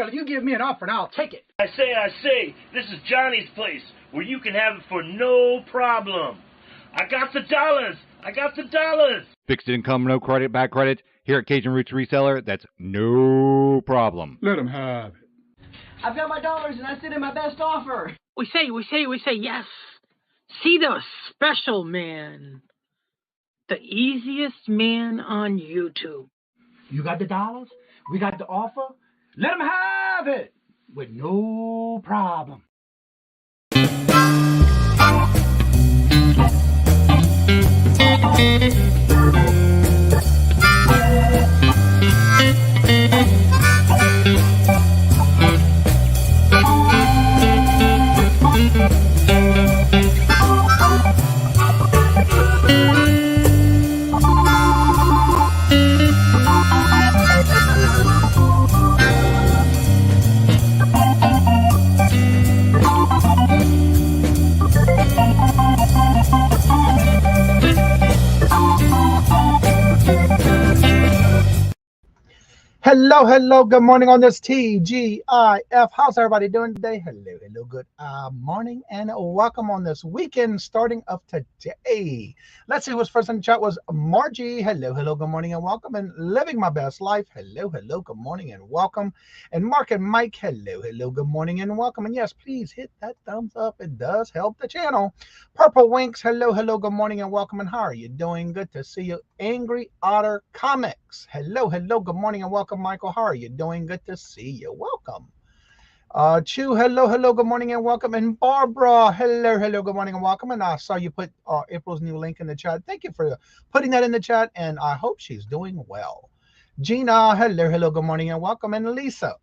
Reseller, you give me an offer and I'll take it. I say, this is Johnny's place, where you can have it for no problem. I got the dollars. Fixed income, no credit, back credit. Here at Kajun Roots Reseller, that's no problem. Let him have it. I've got my dollars and I sent in my best offer. We say, yes. See the special man. The easiest man on YouTube. You got the dollars? We got the offer? Let him have it with no problem. Hello, good morning on this TGIF. How's everybody doing today? Hello, good morning and welcome on this weekend starting of today. Let's see who's first in the chat was Margie. Hello, good morning and welcome. And Living My Best Life. Hello, good morning and welcome. And Mark and Mike, hello, good morning and welcome. And yes, please hit that thumbs up. It does help the channel. Purple Winks, hello, good morning and welcome. And how are you doing? Good to see you. Angry Otter Comics, hello, good morning and welcome. Michael, how are you doing? Good to see you. Welcome. Chu, hello, good morning and welcome. And Barbara, hello, good morning and welcome. And I saw you put April's new link in the chat. Thank you for putting that in the chat, and I hope she's doing well. Gina, hello, good morning and welcome. And Lisa,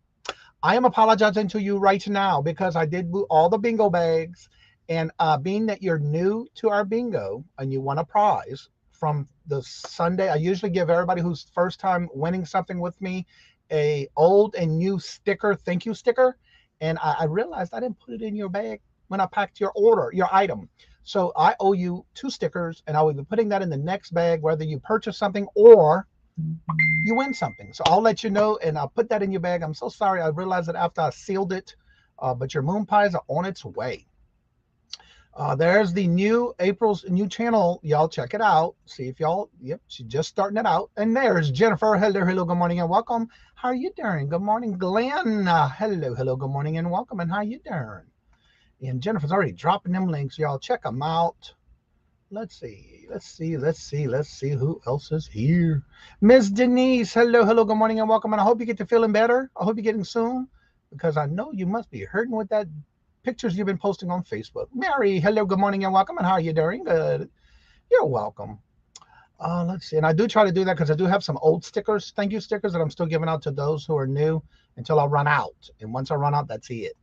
I am apologizing to you right now because I did all the bingo bags, and being that you're new to our bingo and you want a prize from the Sunday, I usually give everybody who's first time winning something with me a old and new sticker, thank you sticker. And I realized I didn't put it in your bag when I packed your order, your item. So I owe you 2 stickers, and I will be putting that in the next bag, whether you purchase something or you win something. So I'll let you know, and I'll put that in your bag. I'm so sorry. I realized it after I sealed it, but your moon pies are on its way. There's the new April's new channel. Y'all check it out. See if y'all, yep, she's just starting it out. And there's Jennifer. Hello, good morning and welcome. How are you doing? Good morning, Glenn. Hello, good morning and welcome. And how you doing? And Jennifer's already dropping them links. Y'all check them out. Let's see who else is here. Miss Denise. Hello, good morning and welcome. And I hope you get to feeling better. I hope you're getting soon, because I know you must be hurting with that pictures you've been posting on Facebook. Mary, hello, good morning and welcome. And how are you doing? Good. You're welcome. Let's see. And I do try to do that because I do have some old stickers, thank you stickers, that I'm still giving out to those who are new until I run out. And once I run out, that's it.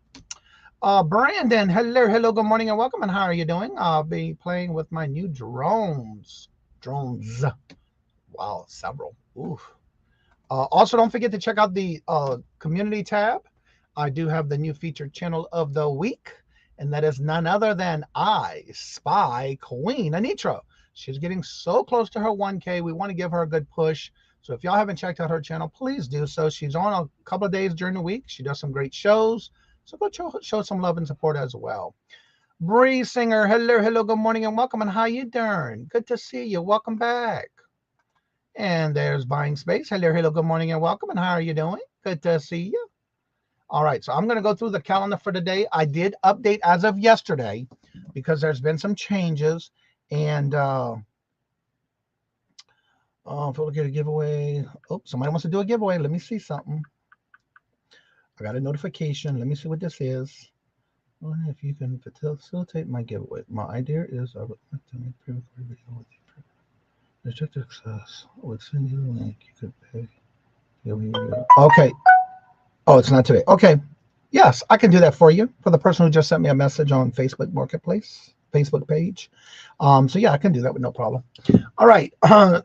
Brandon, hello, good morning and welcome. And how are you doing? I'll be playing with my new drones. Wow, several. Oof. Also, don't forget to check out the community tab. I do have the new featured channel of the week, and that is none other than I Spy Queen Anitra. She's getting so close to her 1K. We want to give her a good push. So if y'all haven't checked out her channel, please do so. She's on a couple of days during the week. She does some great shows. So go show some love and support as well. Bree Singer, hello, good morning and welcome. And how you doing? Good to see you. Welcome back. And there's Buying Space. Hello, good morning and welcome. And how are you doing? Good to see you. All right, so I'm going to go through the calendar for today. I did update as of yesterday because there's been some changes. And if we'll get a giveaway. Oh, somebody wants to do a giveaway. Let me see something. I got a notification. Let me see what this is. Well, if you can facilitate my giveaway. My idea is I would like to make pre-recorded video with you. Restrict access. I would send you a link. You could pay. Okay. Oh, it's not today. Okay. Yes, I can do that for you. For the person who just sent me a message on Facebook Marketplace, Facebook page. So yeah, I can do that with no problem. All right.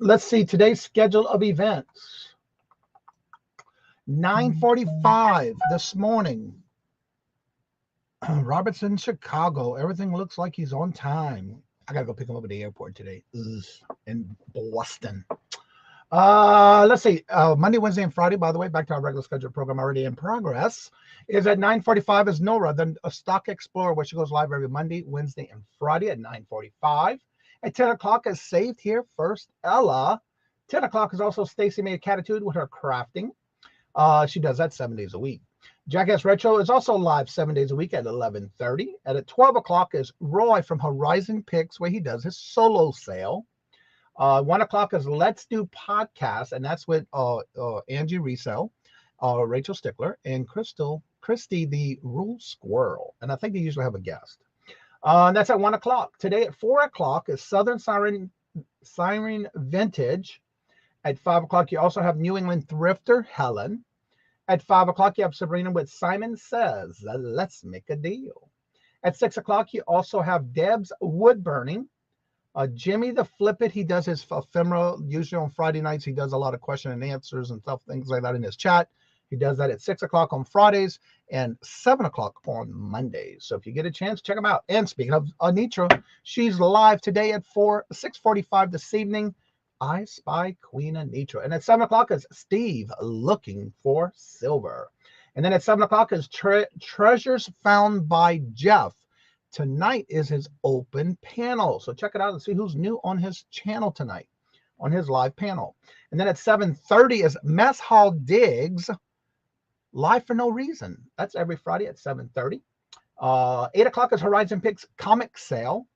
Let's see today's schedule of events. 9:45 this morning. Robertson, Chicago. Everything looks like he's on time. I gotta go pick him up at the airport today. In Boston. Let's see. Monday, Wednesday, and Friday, by the way, back to our regular scheduled program already in progress, is at 9:45 is Nora, the Stock Explorer, where she goes live every Monday, Wednesday, and Friday at 9:45. At 10 o'clock is Saved Here First Ella. 10 o'clock is also Stacy Made Catitude with her crafting. She does that 7 days a week. Jackass Retro is also live 7 days a week at 11:30. And at 12 o'clock is Roy from Horizon Picks, where he does his solo sale. 1 o'clock is Let's Do Podcast, and that's with Angie Resell, Rachel Stickler, and Christy the Rule Squirrel. And I think they usually have a guest. And that's at 1 o'clock. Today at 4 o'clock is Southern Siren Vintage. At 5 o'clock, you also have New England Thrifter Helen. At 5 o'clock, you have Sabrina with Simon Says, Let's Make a Deal. At 6 o'clock, you also have Deb's Wood Burning. Jimmy the Flip It, he does his ephemera, usually on Friday nights. He does a lot of question and answers and stuff, things like that in his chat. He does that at 6 o'clock on Fridays and 7 o'clock on Mondays. So if you get a chance, check them out. And speaking of Anitra, she's live today at 6:45 this evening. I Spy Queen Anitra. And at 7 o'clock is Steve Looking for Silver. And then at 7 o'clock is Treasures Found by Jeff. Tonight is his open panel. So check it out and see who's new on his channel tonight, on his live panel. And then at 7:30 is Mess Hall Digs, live for no reason. That's every Friday at 7:30. 8 o'clock is Horizon Picks Comic Sale.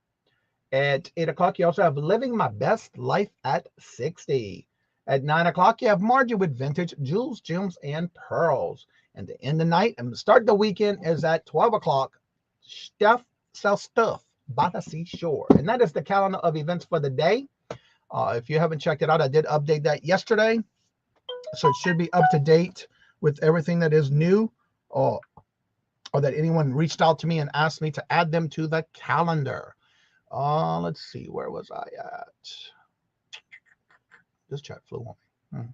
At 8 o'clock, you also have Living My Best Life at 60. At 9 o'clock, you have Margie with Vintage Jewels, Gems, and Pearls. And to end the night and start the weekend is at 12 o'clock, Steph Sells Stuff by the Seashore. And that is the calendar of events for the day. If you haven't checked it out, I did update that yesterday. So it should be up to date with everything that is new, or that anyone reached out to me and asked me to add them to the calendar. Let's see, where was I at? This chat flew on me.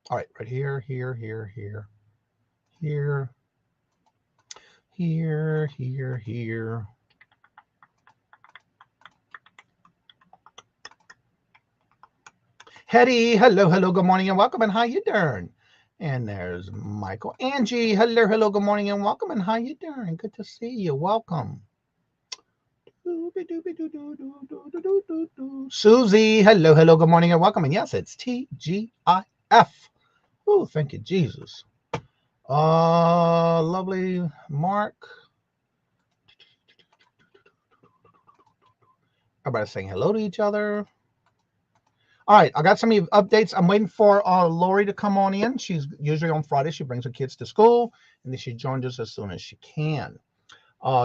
All right, right here. Hetty, hello, good morning and welcome, and how you doing? And there's Michael. Angie, hello, good morning and welcome, and how you doing? Good to see you. Welcome. Susie, hello, good morning and welcome. And yes, it's TGIF. Oh, thank you, Jesus. Lovely Mark. Everybody saying hello to each other. All right, I got some updates. I'm waiting for Lori to come on in. She's usually on Friday. She brings her kids to school, and then she joins us as soon as she can.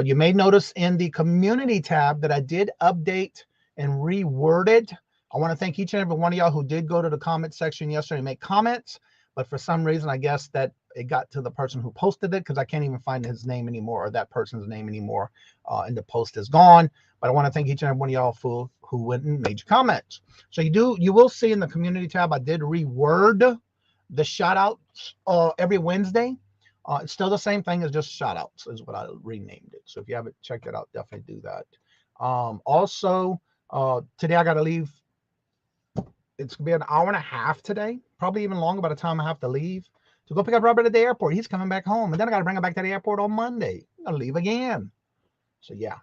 You may notice in the community tab that I did update and reworded. I want to thank each and every one of y'all who did go to the comment section yesterday and make comments. But for some reason, I guess that it got to the person who posted it, because I can't even find his name anymore, or that person's name anymore, and the post is gone. But I want to thank each and every one of y'all who went and made your comments. So you will see in the community tab, I did reword the shout outs every Wednesday. It's still the same thing as just shout outs is what I renamed it. So if you haven't checked it out, definitely do that. Also, today I got to leave. It's going to be an hour and a half today, probably even longer by the time I have to leave to go pick up Robert at the airport. He's coming back home, and then I got to bring him back to the airport on Monday. I'm going to leave again. So yeah.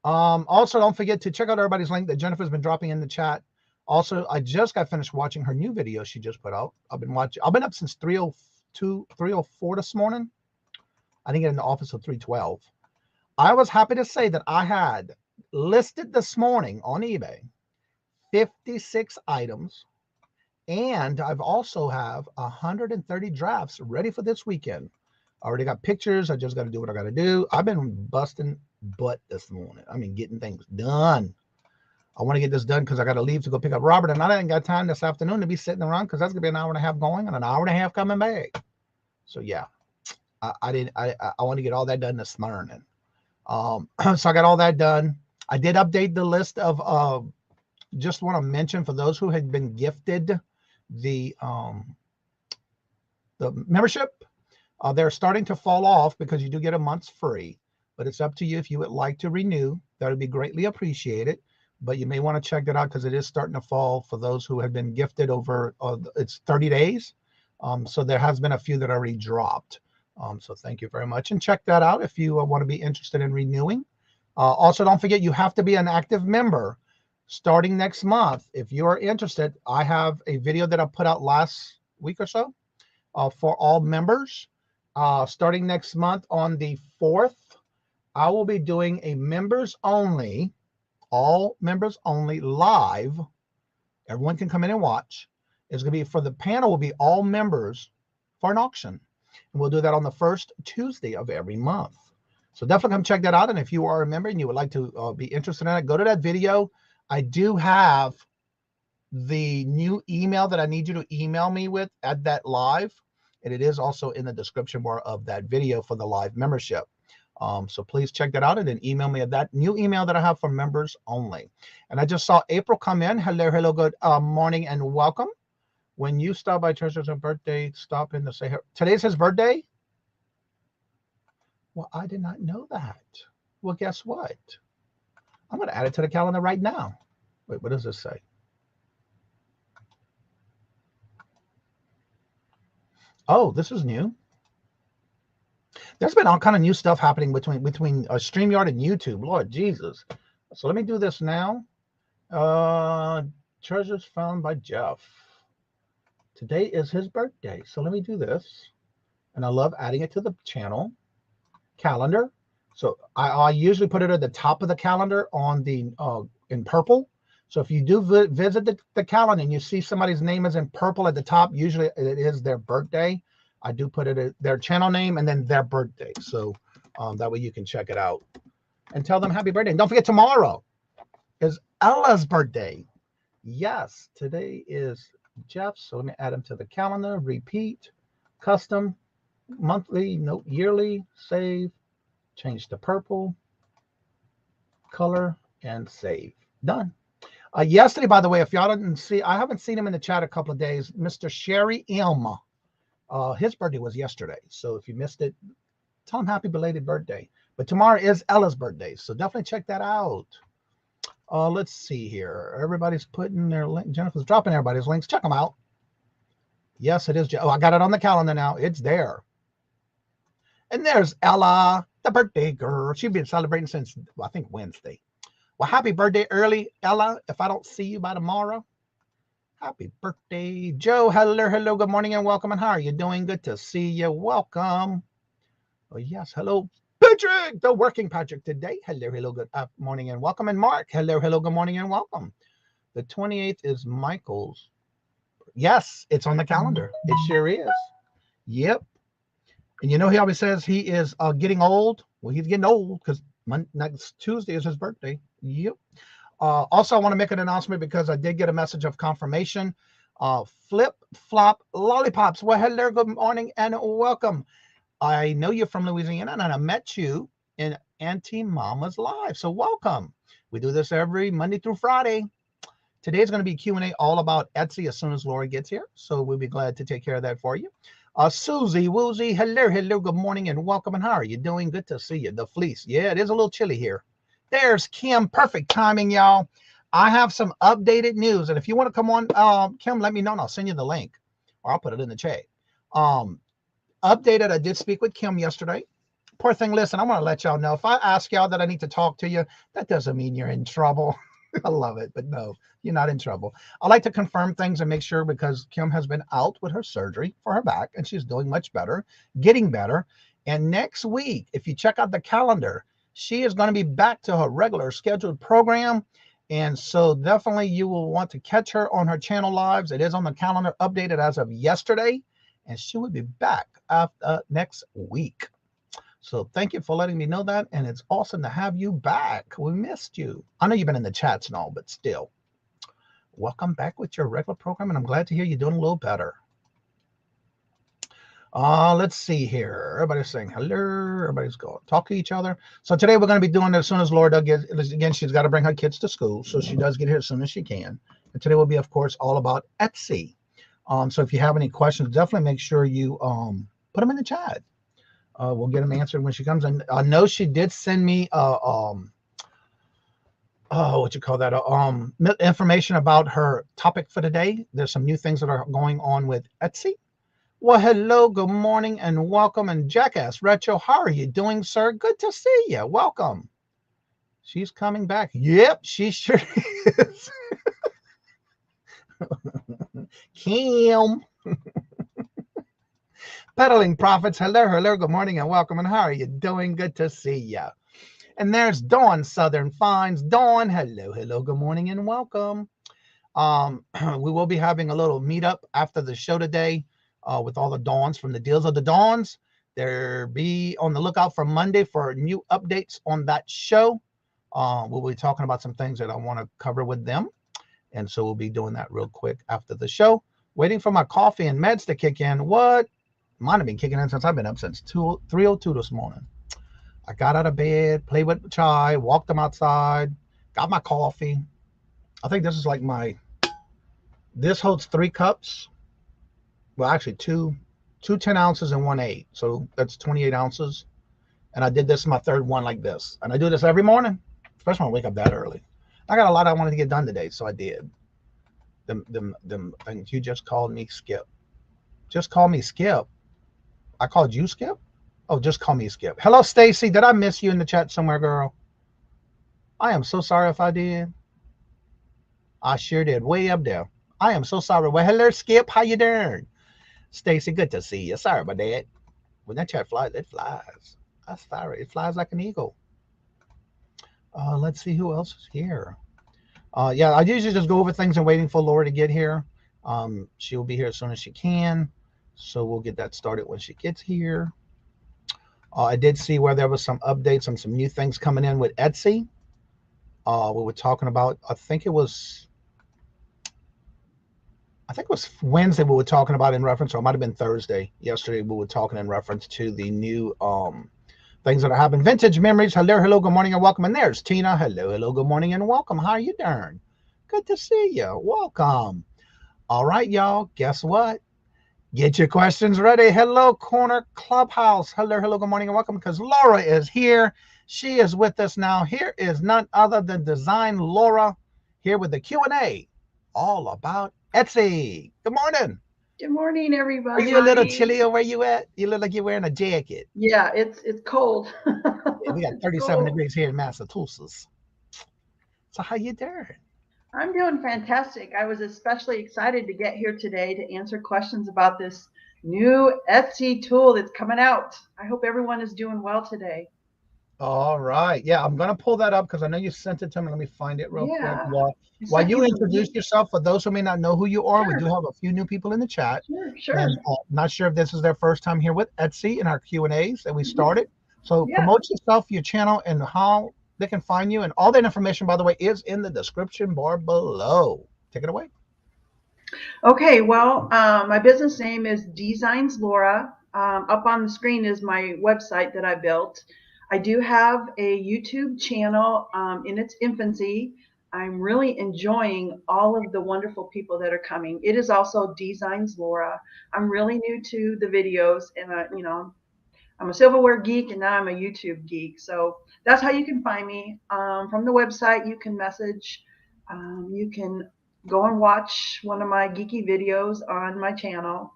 Also, don't forget to check out everybody's link that Jennifer's been dropping in the chat. Also, I just got finished watching her new video she just put out. I've been up since 3:04 this morning. I didn't get in the office till 3:12. I was happy to say that I had listed this morning on eBay 56 items, and I've also have 130 drafts ready for this weekend. I already got pictures. I just got to do what I got to do. I've been busting butt this morning. I mean, getting things done. I want to get this done because I got to leave to go pick up Robert, and I didn't got time this afternoon to be sitting around because that's gonna be an hour and a half going and an hour and a half coming back. So yeah, I want to get all that done this morning. So I got all that done. I did update the list of just want to mention for those who had been gifted the membership. They're starting to fall off because you do get a month's free, but it's up to you if you would like to renew. That would be greatly appreciated. but you may want to check that out because it is starting to fall for those who have been gifted over, it's 30 days. So there has been a few that already dropped. So thank you very much. And check that out if you want to be interested in renewing. Also, don't forget, you have to be an active member starting next month. If you are interested, I have a video that I put out last week or so for all members. Starting next month on the 4th, I will be doing a members only, all members only live. Everyone can come in and watch. It's going to be for the panel will be all members for an auction. And we'll do that on the first Tuesday of every month. So definitely come check that out. And if you are a member and you would like to be interested in it, go to that video. I do have the new email that I need you to email me with at that live. And it is also in the description bar of that video for the live membership. So please check that out and then email me at that new email that I have for members only. And I just saw April come in. Hello, good morning and welcome. When you stop by Treasure's birthday, stop in to say, today's his birthday? Well, I did not know that. Well, guess what? I'm going to add it to the calendar right now. Wait, what does this say? Oh, this is new. There's been all kind of new stuff happening between StreamYard and YouTube. Lord Jesus. So let me do this now. Treasures found by Jeff. Today is his birthday. So let me do this. And I love adding it to the channel calendar. So I usually put it at the top of the calendar on the in purple. So if you do visit the calendar and you see somebody's name is in purple at the top, usually it is their birthday. I do put it at their channel name and then their birthday. So that way you can check it out and tell them happy birthday. And don't forget, tomorrow is Ella's birthday. Yes, today is Jeff's. So let me add him to the calendar. Repeat, custom, monthly, note, yearly, save, change to purple, color, and save. Done. Yesterday, by the way, if y'all didn't see, I haven't seen him in the chat a couple of days, Mr. Sherry M. His birthday was yesterday. So if you missed it, tell him happy belated birthday. But tomorrow is Ella's birthday. So definitely check that out. Let's see here. Everybody's putting their link. Jennifer's dropping everybody's links. Check them out. Yes, it is. Oh, I got it on the calendar now. It's there. And there's Ella, the birthday girl. She's been celebrating since, I think, Wednesday. Well, happy birthday early, Ella. If I don't see you by tomorrow, happy birthday. Joe, hello, good morning and welcome. And how are you doing? Good to see you. Welcome. Oh, yes, hello, Patrick, the working Patrick today. Hello, good morning and welcome. And Mark, hello, good morning and welcome. The 28th is Michael's. Yes, it's on the calendar. It sure is. Yep. And you know, he always says he is getting old. Well, he's getting old because next Tuesday is his birthday. Yep. Also, I want to make an announcement because I did get a message of confirmation. Flip Flop Lollipops. Well, hello, good morning and welcome. I know you're from Louisiana and I met you in Auntie Mama's Live. So welcome. We do this every Monday through Friday. Today's going to be Q&A all about Etsy as soon as Laura gets here. So we'll be glad to take care of that for you. Susie Woozy, hello, good morning and welcome. And how are you doing? Good to see you. The Fleece. Yeah, it is a little chilly here. There's Kim. Perfect timing, y'all. I have some updated news. And if you want to come on, Kim, let me know and I'll send you the link. Or I'll put it in the chat. Updated, I did speak with Kim yesterday. Poor thing, listen, I want to let y'all know. If I ask y'all that I need to talk to you, that doesn't mean you're in trouble. I love it, but no, you're not in trouble. I like to confirm things and make sure because Kim has been out with her surgery for her back and she's doing much better, getting better. And next week, if you check out the calendar, she is going to be back to her regular scheduled program. And so definitely you will want to catch her on her channel lives. It is on the calendar updated as of yesterday. And she will be back after next week. So thank you for letting me know that. And it's awesome to have you back. We missed you. I know you've been in the chats and all, but still. Welcome back with your regular program. And I'm glad to hear you're doing a little better. Let's see here. Everybody's saying hello. Everybody's going to talk to each other. So today we're going to be doing it as soon as Laura gets, again, she's got to bring her kids to school. So she does get here as soon as she can. And today will be, of course, all about Etsy. So if you have any questions, definitely make sure you put them in the chat. We'll get them answered when she comes. And I know she did send me a what you call that? Information about her topic for today. There's some new things that are going on with Etsy. Well, hello, good morning, and welcome. And Jackass Retro, how are you doing, sir? Good to see you. Welcome. She's coming back. Yep, she sure is. Kim. Peddling Profits. Hello, good morning, and welcome. And how are you doing? Good to see you. And there's Dawn Southern Finds. Dawn, hello, good morning, and welcome. We will be having a little meetup after the show today with all the Dawns from the Deals of the Dawns. There be on the lookout for Monday for new updates on that show. We'll be talking about some things that I want to cover with them. And so we'll be doing that real quick after the show. Waiting for my coffee and meds to kick in. What? Mine have been kicking in since I've been up since 3:02 this morning. I got out of bed, played with the chai, walked them outside, got my coffee. I think this is like this holds 3 cups. Well, actually two 10 ounces and 1 8. So that's 28 ounces. And I did this my third one like this. And I do this every morning, especially when I wake up that early. I got a lot I wanted to get done today, so I did. Them things. You just called me Skip. Just call me Skip. I called you Skip? Oh, just call me Skip. Hello, Stacy. Did I miss you in the chat somewhere, girl? I am so sorry if I did. I sure did. Way up there. I am so sorry. Well, hello, Skip. How you doing? Stacy, good to see you. Sorry about that. When that chat flies, it flies. I'm sorry. It flies like an eagle. Let's see who else is here. Yeah, I usually just go over things and waiting for Laura to get here. She'll be here as soon as she can. So we'll get that started when she gets here. I did see where there was some updates on some new things coming in with Etsy. We were talking about, I think it was Wednesday we were talking about in reference, or it might have been Thursday. Yesterday we were talking in reference to the new things that are happening. Vintage Memories. Hello, good morning and welcome. And there's Tina. Hello, good morning and welcome. How are you doing? Good to see you. Welcome. All right, y'all. Guess what? Get your questions ready. Hello, Corner Clubhouse. Hello, good morning and welcome, because Laura is here. She is with us now. Here is none other than DzinesLaura here with the Q&A all about Etsy. Good morning. Good morning, everybody. Are you a little chilly or where you at? You look like you're wearing a jacket. Yeah, it's cold. Yeah, we got 37 degrees here in Massachusetts. So how you doing? I'm doing fantastic. I was especially excited to get here today to answer questions about this new Etsy tool that's coming out. I hope everyone is doing well today. All right. Yeah, I'm going to pull that up because I know you sent it to me. Let me find it real quick. While you introduce yourself, for those who may not know who you are, we do have a few new people in the chat. Sure. And not sure if this is their first time here with Etsy in our Q&As that we started. So promote yourself, your channel, and how they can find you. And all that information, by the way, is in the description bar below. Take it away. Okay, well, my business name is DzinesLaura. Up on the screen is my website that I built. I do have a YouTube channel in its infancy. I'm really enjoying all of the wonderful people that are coming. It is also DzinesLaura. I'm really new to the videos, and I'm a silverware geek, and now I'm a YouTube geek. So that's how you can find me. From the website, you can message. You can go and watch one of my geeky videos on my channel.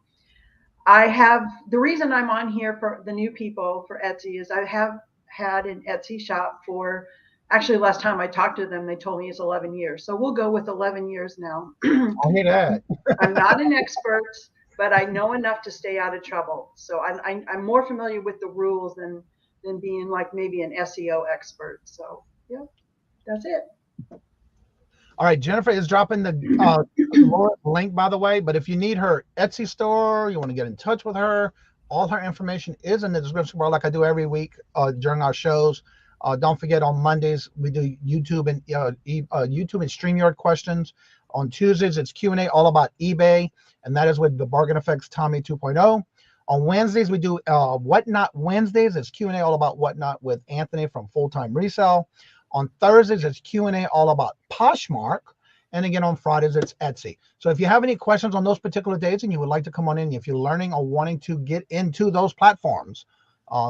The reason I'm on here for the new people for Etsy is I have had an Etsy shop for, actually last time I talked to them, they told me it's 11 years. So we'll go with 11 years now. I hear that. I'm not an expert, but I know enough to stay out of trouble. So I'm more familiar with the rules than being like maybe an SEO expert. So yeah, that's it. All right, Jennifer is dropping the link, by the way. But if you need her Etsy store, you want to get in touch with her, all her information is in the description bar, like I do every week during our shows. Don't forget, on Mondays we do YouTube and StreamYard questions. On Tuesdays it's Q&A all about eBay, and that is with the Bargain Effects Tommy 2.0. On Wednesdays we do Whatnot Wednesdays. It's Q&A all about Whatnot with Anthony from Full Time Resell. On Thursdays, it's Q&A all about Poshmark. And again, on Fridays, it's Etsy. So if you have any questions on those particular days and you would like to come on in, if you're learning or wanting to get into those platforms,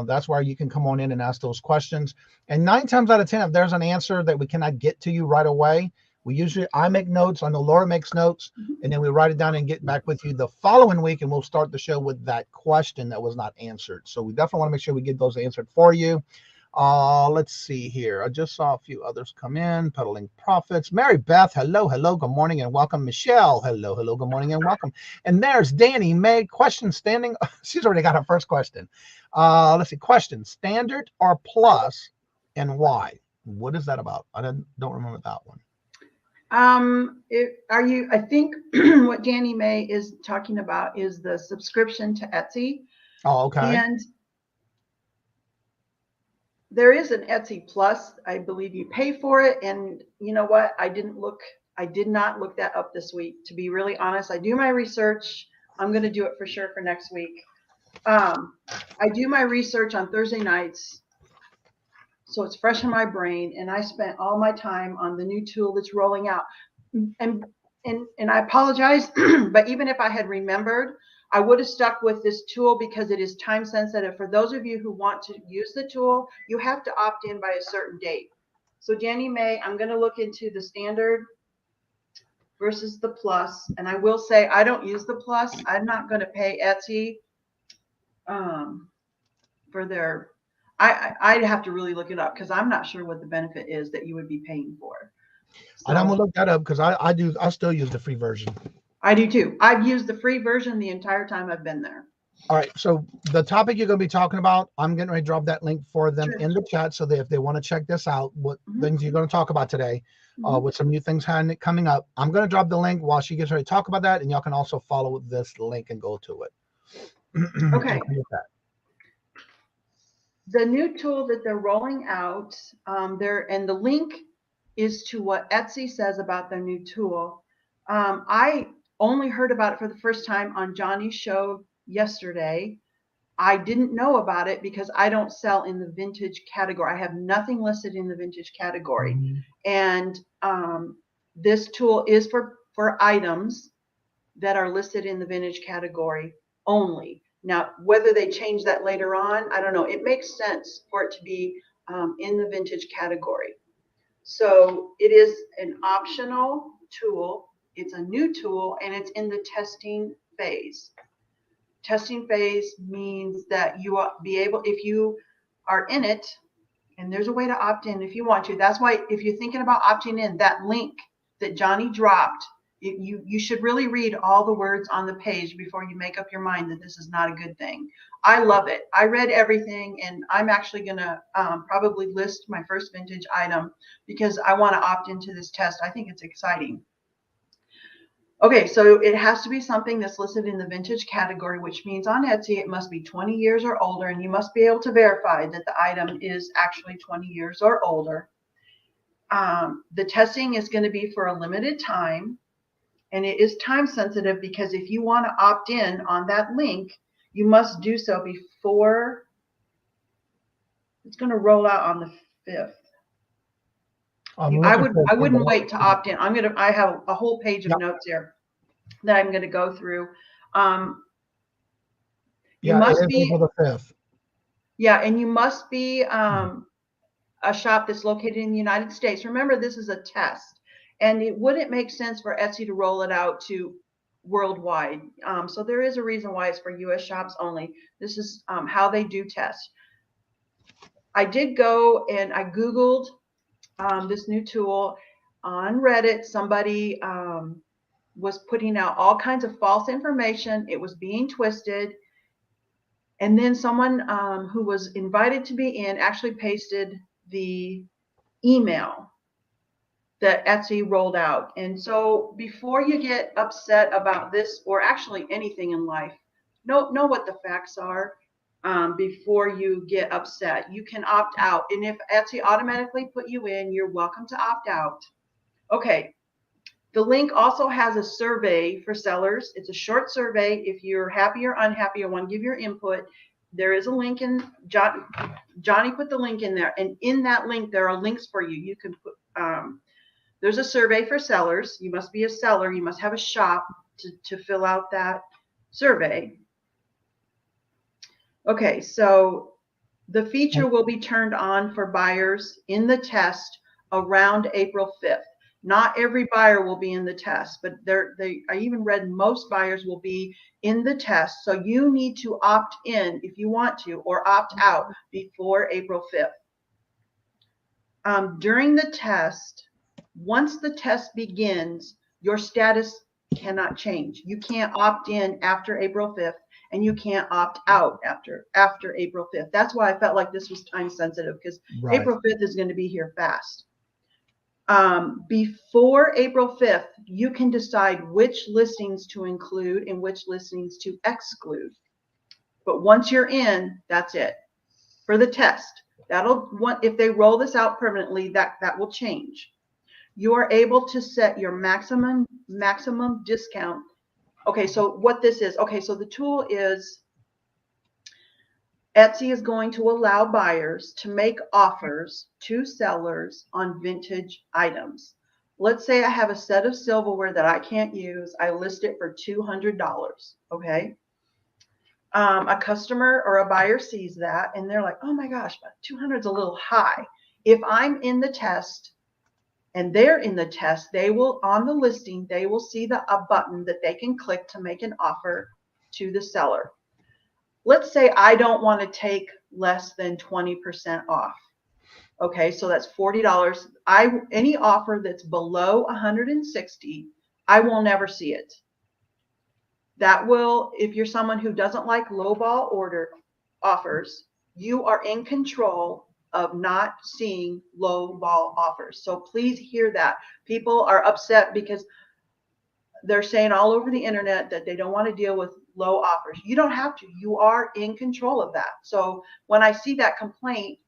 That's where you can come on in and ask those questions. And 9 times out of 10, if there's an answer that we cannot get to you right away, I make notes. I know Laura makes notes, and then we write it down and get back with you the following week, and we'll start the show with that question that was not answered. So we definitely want to make sure we get those answered for you. Let's see here. I just saw a few others come in. Peddling Profits. Mary Beth, hello, good morning and welcome. Michelle, hello, good morning and welcome. And there's Danny May. Question standing. She's already got her first question. Let's see. Question: standard or plus, and why? What is that about? I don't remember that one. I think what Danny May is talking about is the subscription to Etsy. Oh, okay. And there is an Etsy Plus. I believe you pay for it. And you know what? I did not look that up this week, to be really honest. I do my research. I'm going to do it for sure for next week. I do my research on Thursday nights, so it's fresh in my brain, and I spent all my time on the new tool that's rolling out. And I apologize, but even if I had remembered, I would have stuck with this tool because it is time sensitive. For those of you who want to use the tool, you have to opt in by a certain date. So Danny May, I'm going to look into the standard versus the plus. And I will say I don't use the plus. I'm not going to pay Etsy for their, I'd have to really look it up because I'm not sure what the benefit is that you would be paying for. So, and I'm gonna look that up because I still use the free version. I do too. I've used the free version the entire time I've been there. All right. So the topic you're going to be talking about, I'm getting ready to drop that link for them in the chat so that if they want to check this out, what things you're going to talk about today, with some new things coming up. I'm going to drop the link while she gets ready to talk about that, and y'all can also follow this link and go to it. Okay. The new tool that they're rolling out, and the link is to what Etsy says about their new tool. I only heard about it for the first time on Johnny's show yesterday. I didn't know about it because I don't sell in the vintage category. I have nothing listed in the vintage category. And this tool is for items that are listed in the vintage category only. Now, whether they change that later on, I don't know. It makes sense for it to be in the vintage category. So it is an optional tool. It's a new tool, and it's in the testing phase. Testing phase means that you will be able, if you are in it, and there's a way to opt in if you want to. That's why if you're thinking about opting in, that link that Johnny dropped, you should really read all the words on the page before you make up your mind that this is not a good thing. I love it. I read everything, and I'm actually going to probably list my first vintage item because I want to opt into this test. I think it's exciting. Okay, so it has to be something that's listed in the vintage category, which means on Etsy it must be 20 years or older, and you must be able to verify that the item is actually 20 years or older. The testing is going to be for a limited time, and it is time sensitive because if you want to opt in on that link, you must do so before it's going to roll out on the 5th. I wouldn't wait to opt in. I have a whole page of notes here that I'm going to go through. You must be the 5th. Yeah, and you must be a shop that's located in the United States. Remember, this is a test, and it wouldn't make sense for Etsy to roll it out to worldwide. So there is a reason why it's for U.S. shops only. This is how they do tests. I did go and I Googled this new tool on Reddit. Somebody was putting out all kinds of false information. It was being twisted. And then someone who was invited to be in actually pasted the email that Etsy rolled out. And so before you get upset about this, or actually anything in life, know what the facts are. Before you get upset, you can opt out. And if Etsy automatically put you in, you're welcome to opt out. Okay. The link also has a survey for sellers. It's a short survey. If you're happy or unhappy or want to give your input, there is a link in. Johnny put the link in there. And in that link, there are links for you. You can put, there's a survey for sellers. You must be a seller. You must have a shop to fill out that survey. Okay, so The feature will be turned on for buyers in the test around April 5th. Not every buyer will be in the test, but I even read most buyers will be in the test. So you need to opt in if you want to, or opt out before April 5th. During the test, once the test begins, your status cannot change. You can't opt in after April 5th, and you can't opt out after April 5th. That's why I felt like this was time sensitive, because April 5th is going to be here fast. Before April 5th, you can decide which listings to include and which listings to exclude. But once you're in, that's it for the test. If they roll this out permanently, that will change. You are able to set your maximum discount. Okay, so what this is, okay, so the tool is Etsy is going to allow buyers to make offers to sellers on vintage items. Let's say I have a set of silverware that I can't use. I list it for $200, okay? A customer or a buyer sees that and they're like, oh my gosh, but 200 is a little high. If I'm in the test and they're in the test, they will, on the listing, they will see a button that they can click to make an offer to the seller. Let's say I don't want to take less than 20% off. Okay, so that's $40. Any offer that's below 160, I will never see it. That will, if you're someone who doesn't like lowball order offers, you are in control of not seeing lowball offers. So please hear that. People are upset because they're saying all over the internet that they don't want to deal with low offers. You don't have to. You are in control of that. So when I see that complaint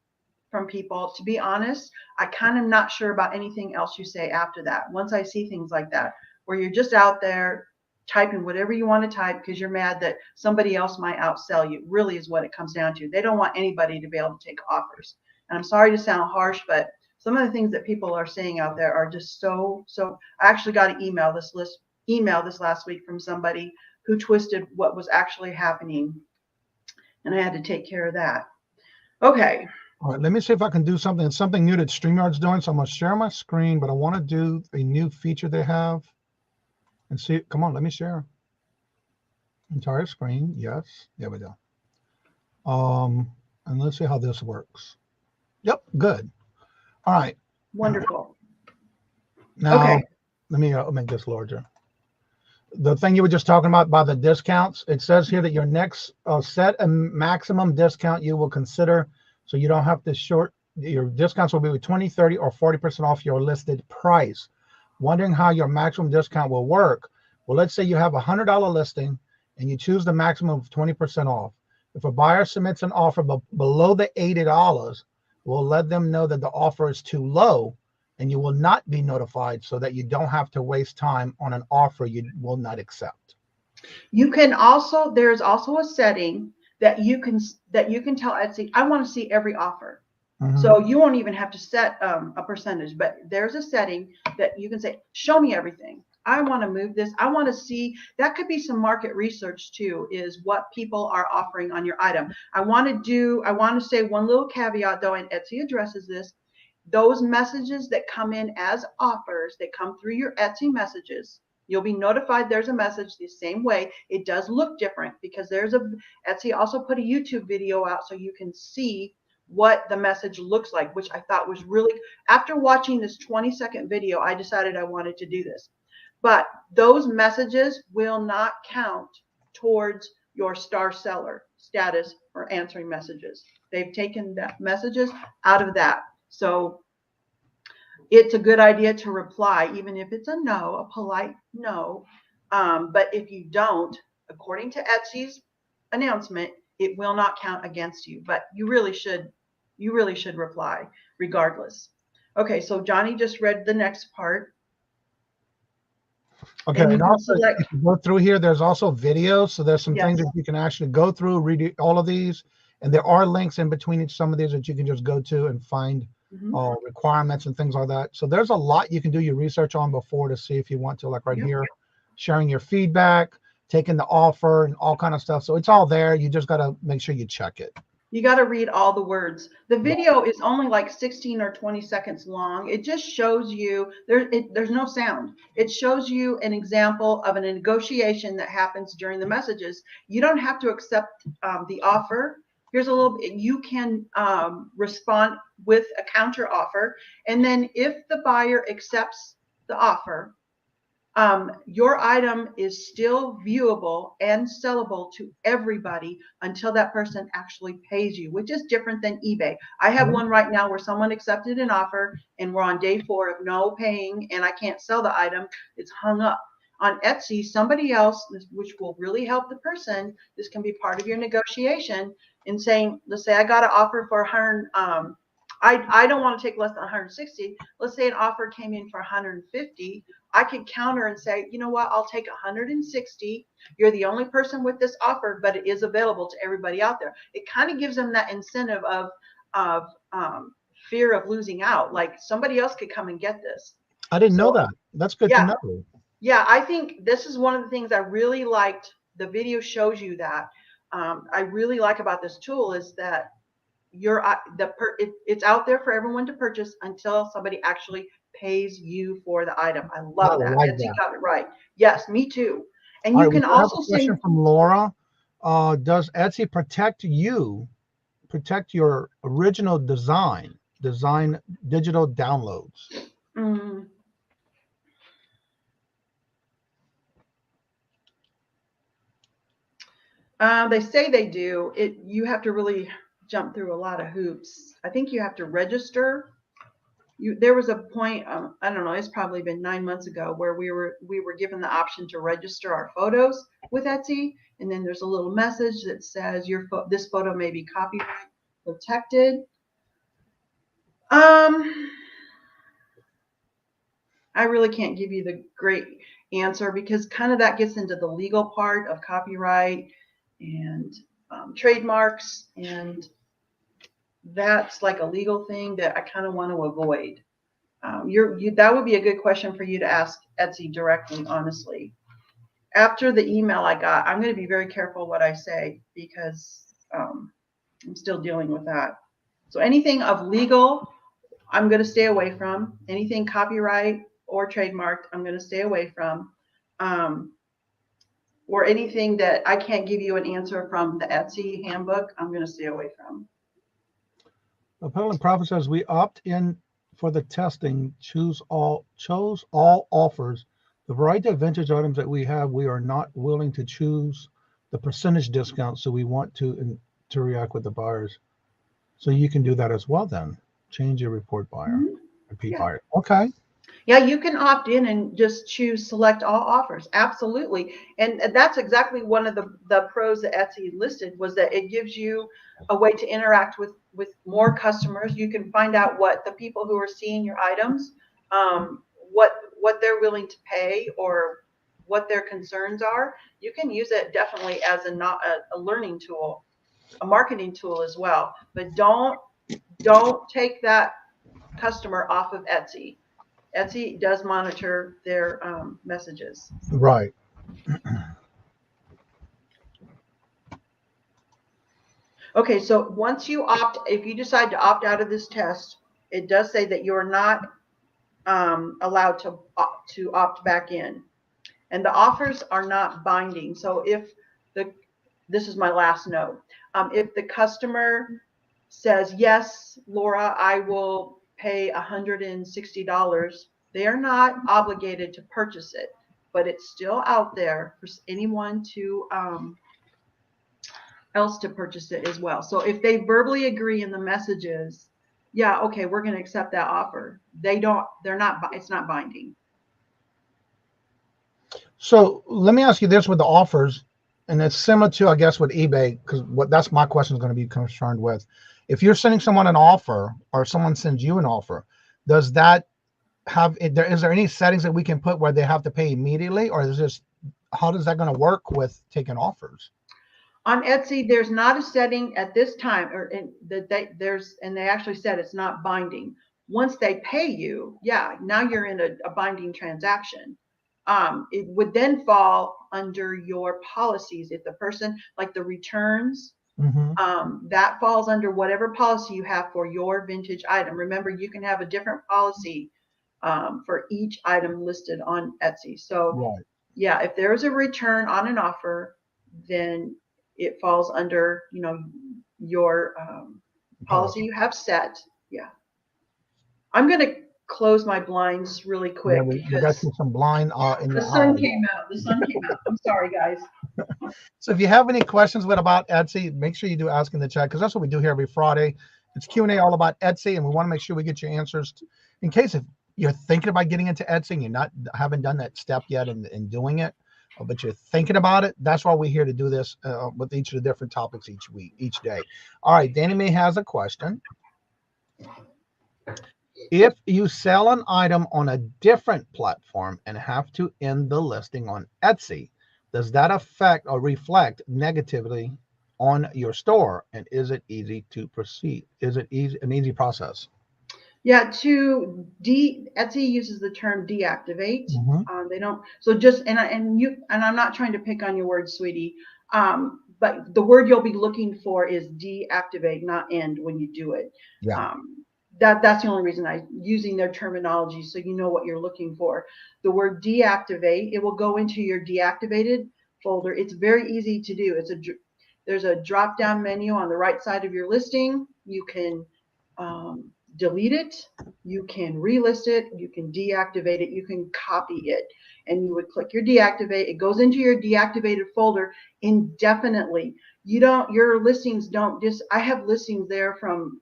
from people, to be honest, I kind of not sure about anything else you say after that. Once I see things like that, where you're just out there typing whatever you want to type because you're mad that somebody else might outsell you, really is what it comes down to. They don't want anybody to be able to take offers. And I'm sorry to sound harsh, but some of the things that people are saying out there are just so. I actually got an email this last week from somebody who twisted what was actually happening, and I had to take care of that. Okay. All right, let me see if I can do something. It's something new that StreamYard's doing, so I'm going to share my screen, but I want to do a new feature they have. And see, come on, let me share. Entire screen, yes. There we go. And let's see how this works. Yep, good. All right. Wonderful. Now, okay. Let me make this larger. The thing you were just talking about by the discounts, it says here that your next set a maximum discount you will consider, so you don't have to short, your discounts will be with 20, 30, or 40% off your listed price. Wondering how your maximum discount will work? Well, let's say you have a $100 listing and you choose the maximum of 20% off. If a buyer submits an offer below the $80, we'll let them know that the offer is too low, and you will not be notified, so that you don't have to waste time on an offer you will not accept. You can also, there's also a setting that you can tell Etsy, I want to see every offer. So you won't even have to set a percentage, but there's a setting that you can say, show me everything. I want to move this. I want to see, that could be some market research too, is what people are offering on your item. I want to say one little caveat though, and Etsy addresses this. Those messages that come in as offers, that come through your Etsy messages, you'll be notified there's a message the same way. It does look different because Etsy also put a YouTube video out so you can see what the message looks like, which I thought was really, after watching this 20-second video, I decided I wanted to do this. But those messages will not count towards your star seller status for answering messages. They've taken that messages out of that. So it's a good idea to reply, even if it's a no, a polite no. But if you don't, according to Etsy's announcement, it will not count against you. But you really should reply regardless. Okay, so Johnny just read the next part. Okay, and also if you go through here, there's also videos. So there's some things that you can actually go through, read all of these. And there are links in between each some of these that you can just go to and find requirements and things like that. So there's a lot you can do your research on before to see if you want to, like right here, sharing your feedback, taking the offer and all kind of stuff. So it's all there. You just got to make sure you check it. You got to read all the words. The video is only like 16 or 20 seconds long. It just shows you, there's no sound. It shows you an example of a negotiation that happens during the messages. You don't have to accept the offer. Here's a little, you can respond with a counter offer. And then if the buyer accepts the offer, your item is still viewable and sellable to everybody until that person actually pays you, which is different than eBay. I have one right now where someone accepted an offer and we're on day 4 of no paying and I can't sell the item. It's hung up. On Etsy, somebody else, which will really help the person, this can be part of your negotiation in saying, let's say I got an offer for 100, I don't want to take less than 160. Let's say an offer came in for 150. I could counter and say, you know what, I'll take 160. You're the only person with this offer, but it is available to everybody out there. It kind of gives them that incentive of fear of losing out. Like somebody else could come and get this. I didn't know that. That's good to know. Yeah, I think this is one of the things I really liked. The video shows you that. I really like about this tool is that it's out there for everyone to purchase until somebody actually pays you for the item. I love that. Like Etsy got it right. Yes, me too. And all you right, can also say from Laura. Does Etsy protect your original design digital downloads? They say they do. You have to really jump through a lot of hoops. I think you have to register. There was a point, I don't know, it's probably been 9 months ago, where we were given the option to register our photos with Etsy, and then there's a little message that says this photo may be copyright protected. I really can't give you the great answer because kind of that gets into the legal part of copyright and trademarks, and that's like a legal thing that I kind of want to avoid. That would be a good question for you to ask Etsy directly, honestly. After the email I got, I'm going to be very careful what I say because I'm still dealing with that. So anything of legal, I'm going to stay away from. Anything copyright or trademarked, I'm going to stay away from. Or anything that I can't give you an answer from the Etsy handbook, I'm going to stay away from. Appellant Prophet says we opt in for the testing, chose all offers. The variety of vintage items that we have, we are not willing to choose the percentage discount, so we want to react with the buyers. So you can do that as well then. Change your report buyer, repeat buyer. Okay. Yeah, you can opt in and just choose select all offers. Absolutely. And that's exactly one of the pros that Etsy listed, was that it gives you a way to interact with more customers. You can find out what the people who are seeing your items, what they're willing to pay or what their concerns are. You can use it definitely as a learning tool, a marketing tool as well. But don't take that customer off of Etsy. Etsy does monitor their messages. Right. Okay, so once you if you decide to opt out of this test, it does say that you're not allowed to opt back in. And the offers are not binding. So if this is my last note, if the customer says, yes, Laura, I will pay $160, they are not obligated to purchase it, but it's still out there for anyone to else to purchase it as well. So if they verbally agree in the messages, yeah, okay, we're going to accept that offer. It's not binding. So let me ask you this with the offers, and it's similar to, I guess, with eBay, because that's my question is going to be concerned with. If you're sending someone an offer or someone sends you an offer, does that is there any settings that we can put where they have to pay immediately, or how does that going to work with taking offers? On Etsy, there's not a setting at this time, and they actually said it's not binding. Once they pay you, yeah, now you're in a binding transaction. It would then fall under your policies if the person, like the returns, That falls under whatever policy you have for your vintage item. Remember, you can have a different policy for each item listed on Etsy. So yeah, if there's a return on an offer, then it falls under, you know, your policy you have set. Yeah. I'm going to close my blinds really quick. Yeah, we got you some blind in the your sun house. came out. The sun came out. I'm sorry, guys. So if you have any questions about Etsy, make sure you do ask in the chat, because that's what we do here every Friday. It's Q&A all about Etsy, and we want to make sure we get your answers in case if you're thinking about getting into Etsy and you haven't done that step yet in doing it, but you're thinking about it. That's why we're here to do this with each of the different topics each day. All right, Danny Mae has a question. If you sell an item on a different platform and have to end the listing on Etsy, does that affect or reflect negatively on your store? And is it easy to proceed? Is it an easy process? Yeah, Etsy uses the term deactivate. They don't. So just and I'm not trying to pick on your words, sweetie. But the word you'll be looking for is deactivate, not end when you do it. Yeah. That's the only reason I'm using their terminology, so you know what you're looking for. The word deactivate, it will go into your deactivated folder. It's very easy to do. There's a drop down menu on the right side of your listing. You can delete it, you can relist it, you can deactivate it, you can copy it, and you would click your deactivate. It goes into your deactivated folder indefinitely. Your listings don't I have listings there from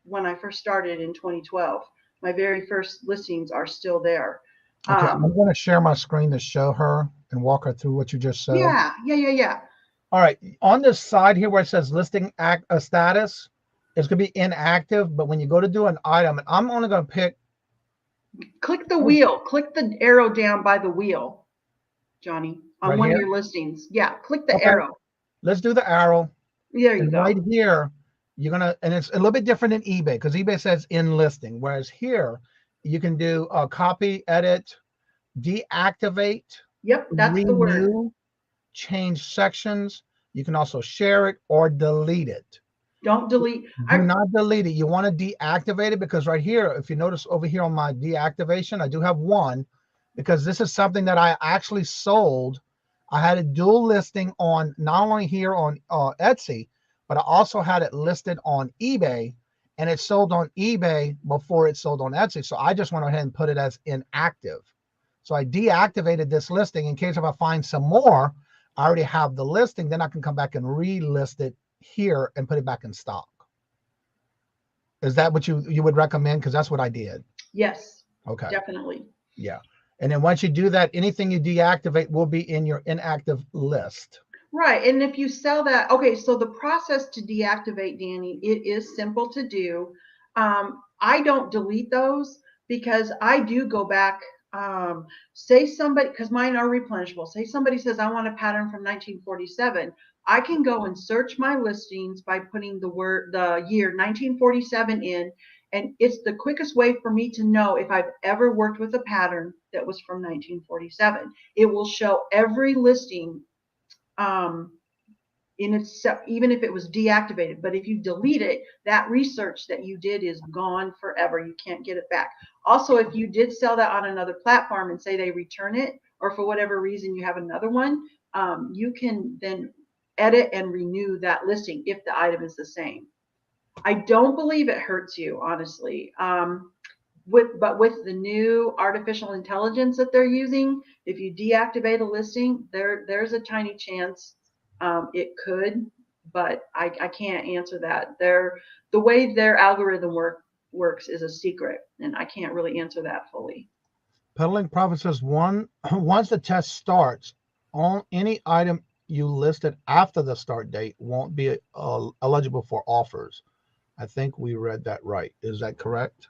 when I first started in 2012. My very first listings are still there. Okay, I'm going to share my screen to show her and walk her through what you just said. Yeah. All right, on this side here where it says listing status, it's going to be inactive, but when you go to do an item, and I'm only going to click the wheel, click the arrow down by the wheel, Johnny, on right one here? of your listings. Yeah, click the arrow. Let's do the arrow. There you go. Right here, you're going to, and it's a little bit different than eBay, because eBay says in listing, whereas here, you can do copy, edit, deactivate. Yep, that's renew, the word. Change sections. You can also share it or delete it. Don't delete. Do not delete it. You want to deactivate it, because right here, if you notice over here on my deactivation, I do have one, because this is something that I actually sold. I had a dual listing on not only here on Etsy, but I also had it listed on eBay, and it sold on eBay before it sold on Etsy. So I just went ahead and put it as inactive. So I deactivated this listing in case if I find some more, I already have the listing, then I can come back and relist it here and put it back in stock. Is that what you would recommend? Because that's what I did. Yes. Okay. Definitely. Yeah. And then once you do that, anything you deactivate will be in your inactive list. Right. And if you sell that, okay, so the process to deactivate, Danny, it is simple to do. I don't delete those because I do go back. Say somebody, because mine are replenishable. Say somebody says, I want a pattern from 1947. I can go and search my listings by putting the year 1947 in, and it's the quickest way for me to know if I've ever worked with a pattern that was from 1947. It will show every listing in itself, even if it was deactivated. But if you delete it, that research that you did is gone forever. You can't get it back. Also, if you did sell that on another platform and say they return it, or for whatever reason you have another one, you can then edit and renew that listing if the item is the same. I don't believe it hurts you, honestly. But with the new artificial intelligence that they're using, if you deactivate a listing, there's a tiny chance it could, but I can't answer that. The way their algorithm works is a secret, and I can't really answer that fully. Peddling Profit says once the test starts, on any item you listed after the start date won't be eligible for offers. I think we read that right. Is that correct?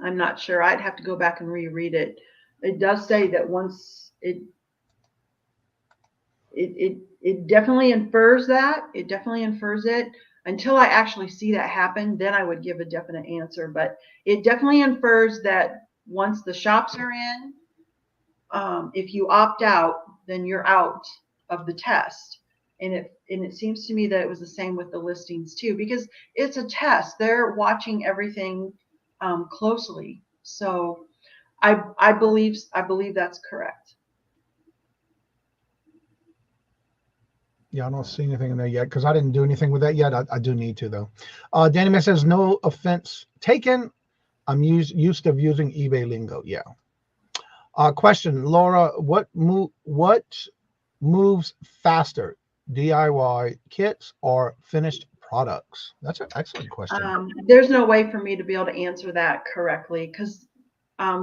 I'm not sure. I'd have to go back and reread it. It does say that once it definitely infers that. It definitely infers it. Until I actually see that happen, then I would give a definite answer. But it definitely infers that once the shops are in, if you opt out, then you're out of the test. And it seems to me that it was the same with the listings too, because it's a test. They're watching everything closely. So I believe that's correct. Yeah, I don't see anything in there yet because I didn't do anything with that yet. I do need to though. Danny Man says no offense taken. I'm used to using eBay lingo. Yeah. Question, Laura, what moves faster, DIY kits or finished products? That's an excellent question. There's no way for me to be able to answer that correctly because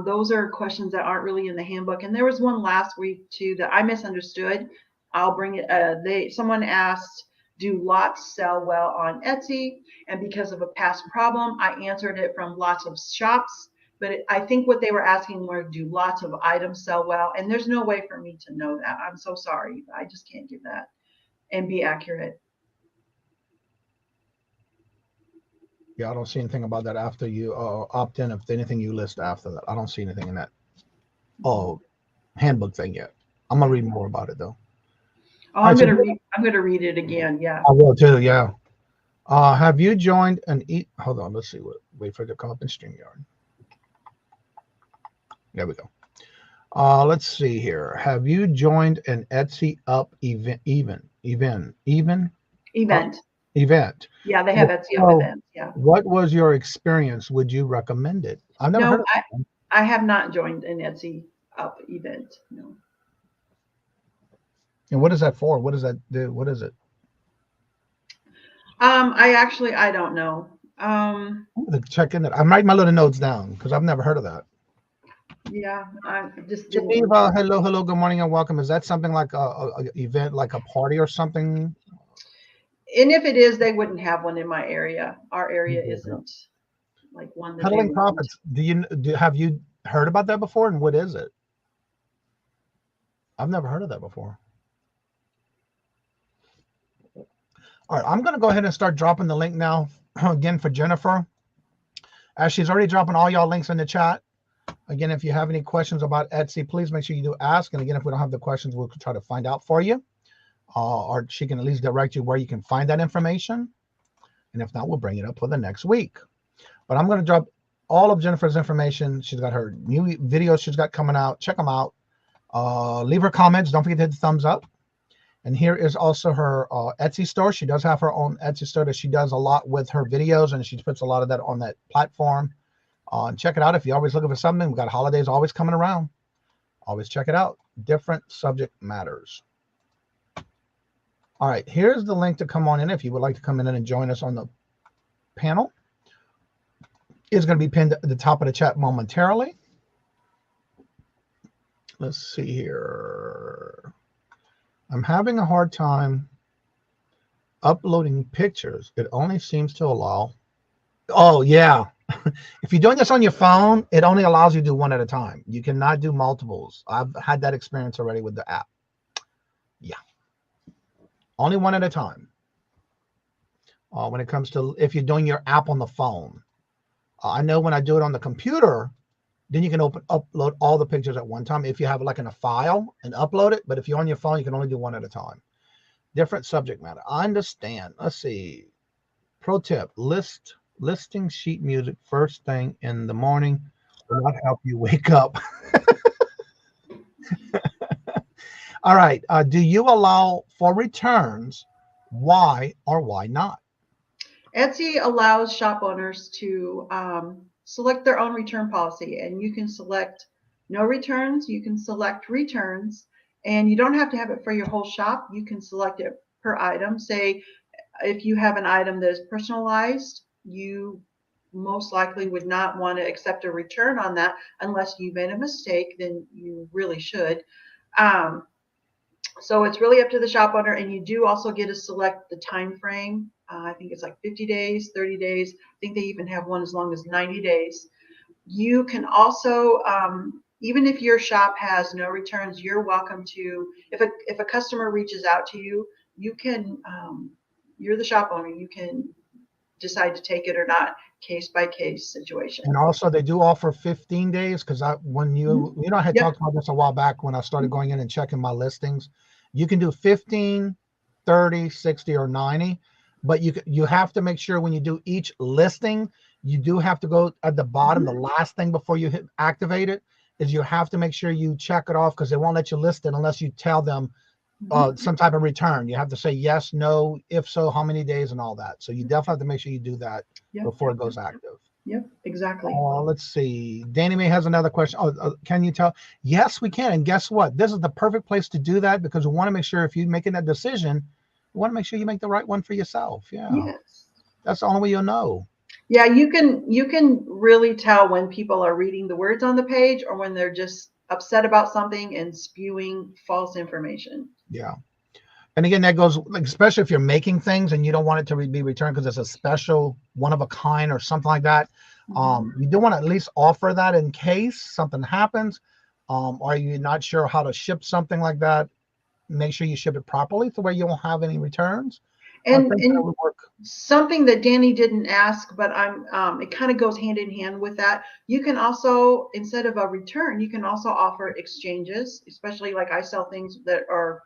those are questions that aren't really in the handbook. And there was one last week too that I misunderstood. I'll bring it. Someone asked, do lots sell well on Etsy? And because of a past problem, I answered it from lots of shops. But I think what they were asking were, do lots of items sell well? And there's no way for me to know that. I'm so sorry. I just can't give that and be accurate. Yeah, I don't see anything about that after you opt in. If anything you list after that, I don't see anything in that handbook thing yet. I'm gonna read more about it though. Oh, I'm gonna read it again. Yeah. I will too. Yeah. Have you joined an Hold on. Let's see. Wait for it to come up in StreamYard. There we go. Let's see here. Have you joined an Etsy Up event? Event. Yeah, they have Etsy Up events. Yeah. What was your experience? Would you recommend it? I've never heard of it. I have not joined an Etsy Up event. No. And what is that for? What does that do? What is it? I don't know. I'm gonna check in that. I'm writing my little notes down because I've never heard of that. Yeah, I just Geneva, hello, good morning and welcome. Is that something like a event, like a party or something? And if it is, they wouldn't have one in my area. Our area isn't like one. Peddling Profits. Have you heard about that before? And what is it? I've never heard of that before. All right, I'm going to go ahead and start dropping the link now again for Jennifer. As she's already dropping all y'all links in the chat. Again, if you have any questions about Etsy, please make sure you do ask. And again, if we don't have the questions, we'll try to find out for you. Or she can at least direct you where you can find that information. And if not, we'll bring it up for the next week. But I'm going to drop all of Jennifer's information. She's got her new videos she's got coming out. Check them out. Leave her comments. Don't forget to hit the thumbs up. And here is also her Etsy store. She does have her own Etsy store that she does a lot with her videos, and she puts a lot of that on that platform. Check it out if you're always looking for something. We've got holidays always coming around. Always check it out. Different subject matters. All right, here's the link to come on in if you would like to come in and join us on the panel. It's going to be pinned at the top of the chat momentarily. Let's see here. I'm having a hard time uploading pictures. It only seems to allow. Oh, yeah. If you're doing this on your phone, it only allows you to do one at a time. You cannot do multiples. I've had that experience already with the app. Yeah. Only one at a time. When it comes to if you're doing your app on the phone. I know when I do it on the computer, then you can upload all the pictures at one time if you have it like in a file and upload it. But if you're on your phone, you can only do one at a time. Different subject matter. I understand. Let's see. Pro tip, listing sheet music first thing in the morning will not help you wake up. All right. Do you allow for returns? Why or why not? Etsy allows shop owners to select their own return policy, and you can select no returns, you can select returns, and you don't have to have it for your whole shop. You can select it per item. Say if you have an item that is personalized, you most likely would not want to accept a return on that unless you made a mistake, then you really should. So it's really up to the shop owner, and you do also get to select the time frame. I think it's like 50 days, 30 days. I think they even have one as long as 90 days. You can also, even if your shop has no returns, you're welcome to, if a customer reaches out to you, you can, you're the shop owner, you can decide to take it or not, case by case situation. And also they do offer 15 days because when I had talked about this a while back when I started going in and checking my listings. You can do 15, 30, 60, or 90. But you have to make sure when you do each listing, you do have to go at the bottom. The last thing before you hit activate it is you have to make sure you check it off, because they won't let you list it unless you tell them some type of return. You have to say yes, no, if so, how many days, and all that. So you definitely have to make sure you do that before it goes active. Yep, exactly. Let's see. Danny Mae has another question. Can you tell? Yes, we can. And guess what? This is the perfect place to do that, because we want to make sure if you're making that decision, we want to make sure you make the right one for yourself. Yeah. Yes. That's the only way you'll know. Yeah, you can really tell when people are reading the words on the page or when they're just upset about something and spewing false information. Yeah. And again, that goes, like, especially if you're making things and you don't want it to be returned because it's a special, one of a kind or something like that. You do want to at least offer that in case something happens. Or you're not sure how to ship something like that. Make sure you ship it properly to where you won't have any returns. And something that Danny didn't ask, but it kind of goes hand in hand with that. You can also, instead of a return, you can also offer exchanges, especially like I sell things that are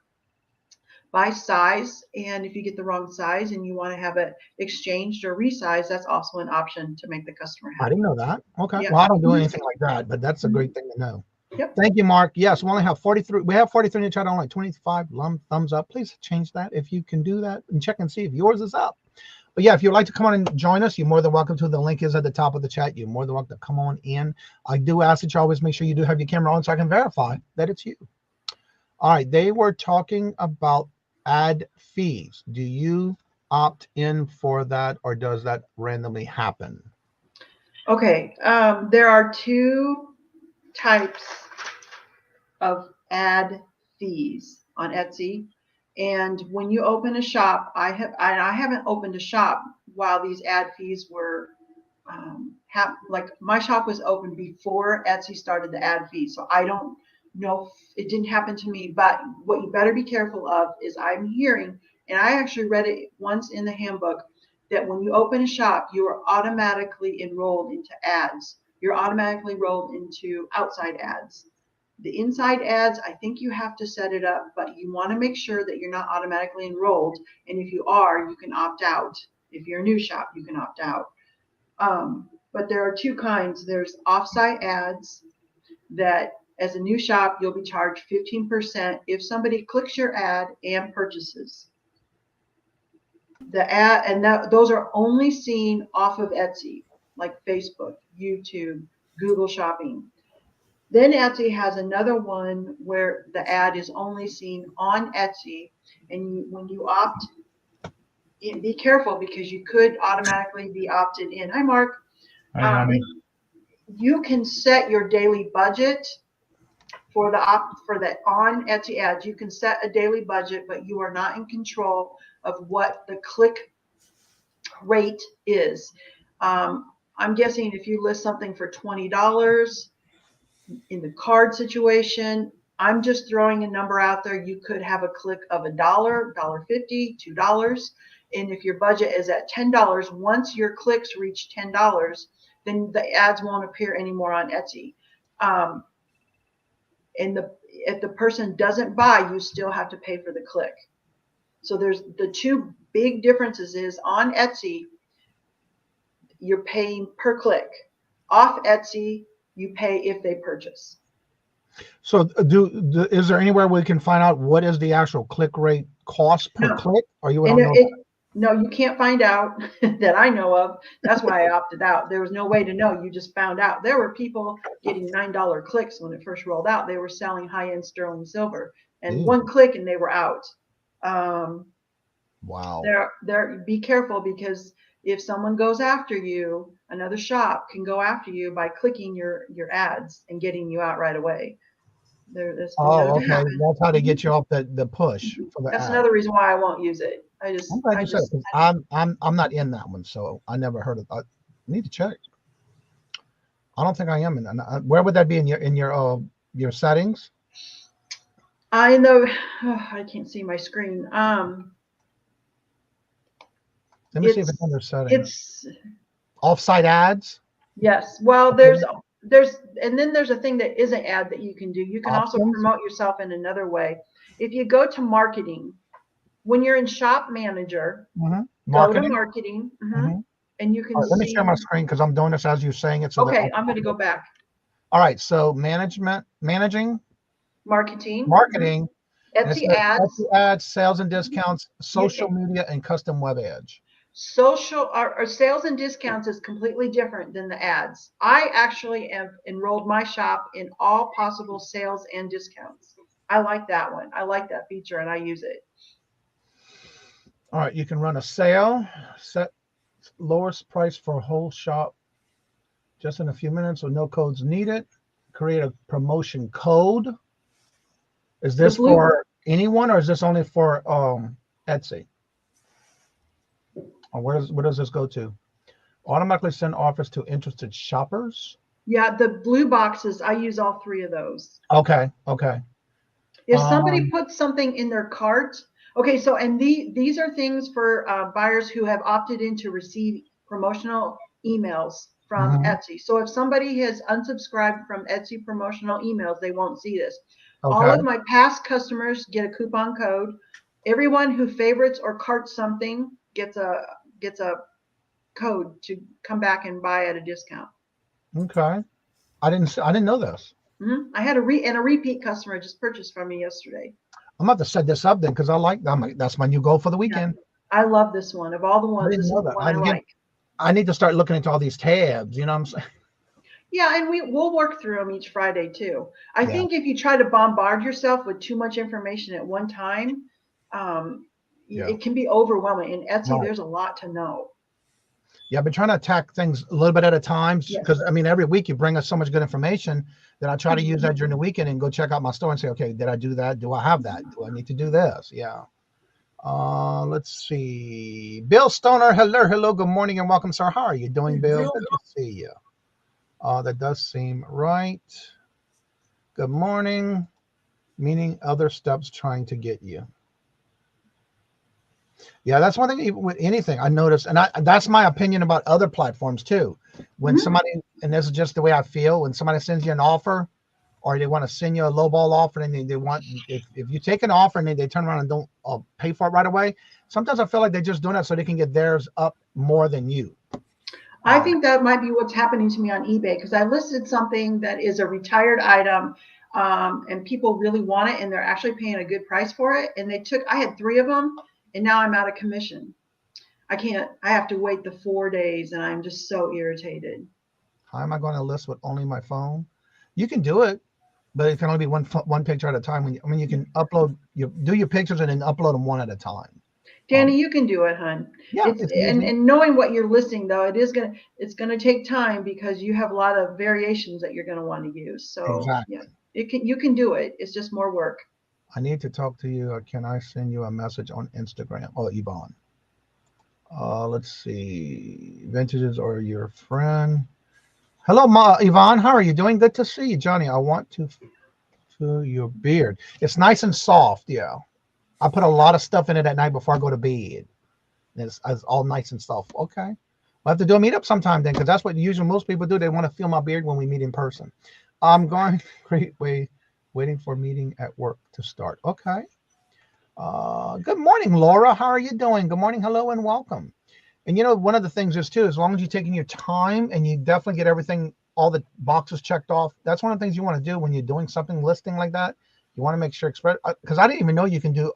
by size. And if you get the wrong size and you want to have it exchanged or resized, that's also an option to make the customer happy. I didn't know that. Okay. Yeah. Well, I don't do anything like that, but that's a great thing to know. Yep. Thank you, Mark. Yes, we only have 43. We have 43 in the chat, only 25 thumbs up. Please change that if you can do that, and check and see if yours is up. But yeah, if you'd like to come on and join us, you're more than welcome to. The link is at the top of the chat. You're more than welcome to come on in. I do ask that you always make sure you do have your camera on so I can verify that it's you. All right. They were talking about ad fees. Do you opt in for that, or does that randomly happen? Okay. There are two types of ad fees on Etsy, and when you open a shop, I haven't opened a shop while these ad fees were like my shop was open before Etsy started the ad fee, so I don't know, it didn't happen to me. But what you better be careful of is, I'm hearing, and I actually read it once in the handbook, that when you open a shop, you are automatically enrolled into ads. You're automatically rolled into outside ads. The inside ads, I think you have to set it up, but you want to make sure that you're not automatically enrolled. And if you are, you can opt out. If you're a new shop, you can opt out. But there are two kinds. There's offsite ads that, as a new shop, you'll be charged 15% if somebody clicks your ad and purchases. The ad, and those are only seen off of Etsy, like Facebook, YouTube, Google Shopping. Then Etsy has another one where the ad is only seen on Etsy, and when you opt in, be careful, because you could automatically be opted in. Hi, Mark. You can set your daily budget for the on Etsy ads. You can set a daily budget, but you are not in control of what the click rate is. I'm guessing if you list something for $20 in the card situation, I'm just throwing a number out there. You could have a click of $1, $1.50, $2. And if your budget is at $10, once your clicks reach $10, then the ads won't appear anymore on Etsy. And if the person doesn't buy, you still have to pay for the click. So there's the two big differences is, on Etsy, you're paying per click. Off Etsy, you pay if they purchase. So is there anywhere we can find out what is the actual click rate cost per click? Or you no, you can't find out that I know of. That's why I opted out. There was no way to know. You just found out. There were people getting $9 clicks when it first rolled out. They were selling high-end sterling silver, and one click and they were out. Wow. Be careful, because if someone goes after you, another shop can go after you by clicking your ads and getting you out right away. Okay. That's how they get you off the push for the That's ad. another reason why I won't use it. I'm not in that one, so I never heard of that. I need to check. I don't think I am in that. Where would that be in your settings? I know. I can't see my screen. Let me see if it's under settings. It's offsite ads. Yes. Well, there's and then there's a thing that is an ad that you can do. You can also promote yourself in another way. If you go to marketing when you're in Shop Manager, go to Marketing. Marketing, and you can All right, let me see. share my screen because I'm doing this as you're saying it. So Okay, I'm going to go back. All right, so managing, Marketing, Etsy ads, sales and discounts, social media, and custom web edge. Social or sales and discounts is completely different than the ads. I actually have enrolled my shop in all possible sales and discounts. I like that one. I like that feature and I use it. All right, you can run a sale, set lowest price for a whole shop just in a few minutes with no codes needed. Create a promotion code. Is this for anyone or is this only for Etsy? Or where does this go to? Automatically send offers to interested shoppers. Yeah, the blue boxes, I use all three of those. Okay. If somebody puts something in their cart, okay, so and these are things for buyers who have opted in to receive promotional emails from Etsy. So if somebody has unsubscribed from Etsy promotional emails, they won't see this. Okay. All of my past customers get a coupon code. Everyone who favorites or carts something gets a code to come back and buy at a discount. Okay. I didn't know this. I had a repeat customer just purchased from me yesterday. I'm about to set this up then because that's my new goal for the weekend. Yeah. I love this one. Of all the ones, this is the one I like. I need to start looking into all these tabs, you know what I'm saying? Yeah, and we'll work through them each Friday too. I think if you try to bombard yourself with too much information at one time, it can be overwhelming. In Etsy, there's a lot to know. Yeah, I've been trying to attack things a little bit at a time because I mean, every week you bring us so much good information that I try to use that during the weekend and go check out my store and say, okay, did I do that? Do I have that? Do I need to do this? Yeah. Let's see. Bill Stoner, hello, good morning and welcome, sir. How are you doing, Bill? Good to see you. That does seem right. Good morning. Meaning other steps trying to get you. Yeah, that's one thing with anything I noticed, and that's my opinion about other platforms too. When somebody, and this is just the way I feel, when somebody sends you an offer or they want to send you a lowball offer and they want, if you take an offer and they turn around and don't pay for it right away, sometimes I feel like they're just doing that so they can get theirs up more than you. I think that might be what's happening to me on eBay because I listed something that is a retired item and people really want it and they're actually paying a good price for it. And I had 3 of them. And now I'm out of commission. I have to wait the 4 days and I'm just so irritated. How am I going to list with only my phone? You can do it, but it can only be one picture at a time. You can upload, do your pictures and then upload them one at a time. Danny, you can do it, hon. Yeah. And knowing what you're listing though, it's gonna take time because you have a lot of variations that you're gonna want to use. So exactly. Yeah, you can do it. It's just more work. I need to talk to you. Can I send you a message on Instagram? Oh, Yvonne. Let's see. Vintages or your friend. Hello, Yvonne. How are you doing? Good to see you, Johnny. I want to feel your beard. It's nice and soft. Yeah. I put a lot of stuff in it at night before I go to bed. It's all nice and soft. Okay. We'll have to do a meetup sometime then because that's what usually most people do. They want to feel my beard when we meet in person. I'm going great way. Waiting for meeting at work to start. Okay. Good morning, Laura. How are you doing? Good morning. Hello and welcome. And one of the things is too, as long as you're taking your time and you definitely get everything, all the boxes checked off, that's one of the things you want to do when you're doing something listing like that. You want to make sure, because I didn't even know you can do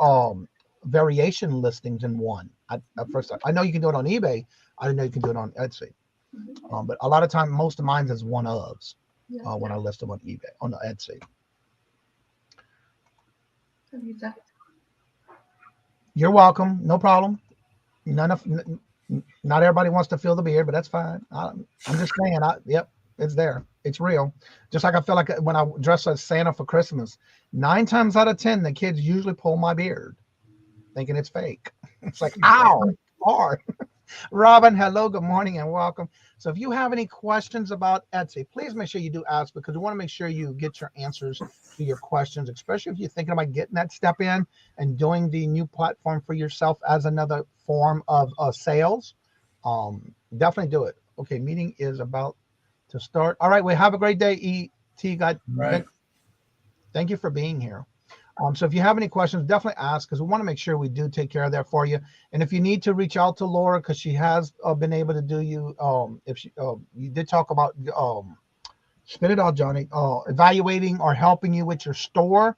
variation listings in one. At first, I know you can do it on eBay. I didn't know you can do it on Etsy. But a lot of time, most of mine is one ofs when I list them on eBay, on Etsy. You're welcome. No problem. Not everybody wants to feel the beard, but that's fine. I'm just saying. Yep, it's there. It's real. Just like I feel like when I dress as Santa for Christmas, 9 times out of 10, the kids usually pull my beard, thinking it's fake. It's like, ow, hard. Robin, hello, good morning, and welcome. So if you have any questions about Etsy, please make sure you do ask because we want to make sure you get your answers to your questions, especially if you're thinking about getting that step in and doing the new platform for yourself as another form of sales. Definitely do it. Okay, meeting is about to start. All right, well, have a great day, E.T. God. Right. Thank you for being here. So if you have any questions, definitely ask, because we want to make sure we do take care of that for you. And if you need to reach out to Laura, because she has been able to do you, if she, you did talk about, spit it out, Johnny, evaluating or helping you with your store,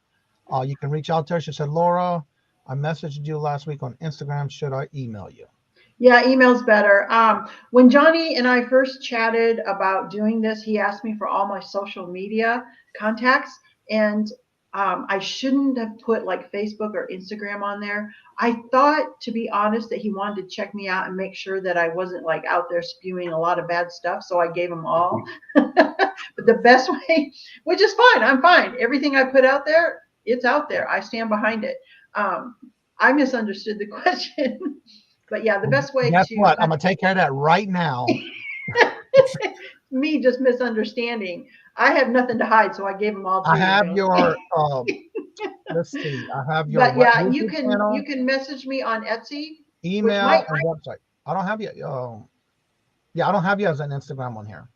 you can reach out to her. She said, Laura, I messaged you last week on Instagram. Should I email you? Yeah, email's better. When Johnny and I first chatted about doing this, he asked me for all my social media contacts, and I shouldn't have put like Facebook or Instagram on there. I thought, to be honest, that he wanted to check me out and make sure that I wasn't like out there spewing a lot of bad stuff, so I gave him all. But the best way, which is fine, I'm fine. Everything I put out there, it's out there. I stand behind it. I misunderstood the question. But yeah, the best way Guess to. what? I'm going to take care of that right now. Me just misunderstanding. I have nothing to hide, so I gave them all to I have you. your, let's see, I have your But yeah, YouTube channel, you can message me on Etsy. email, and website. I don't have you. Yeah, I don't have you as an Instagram on here.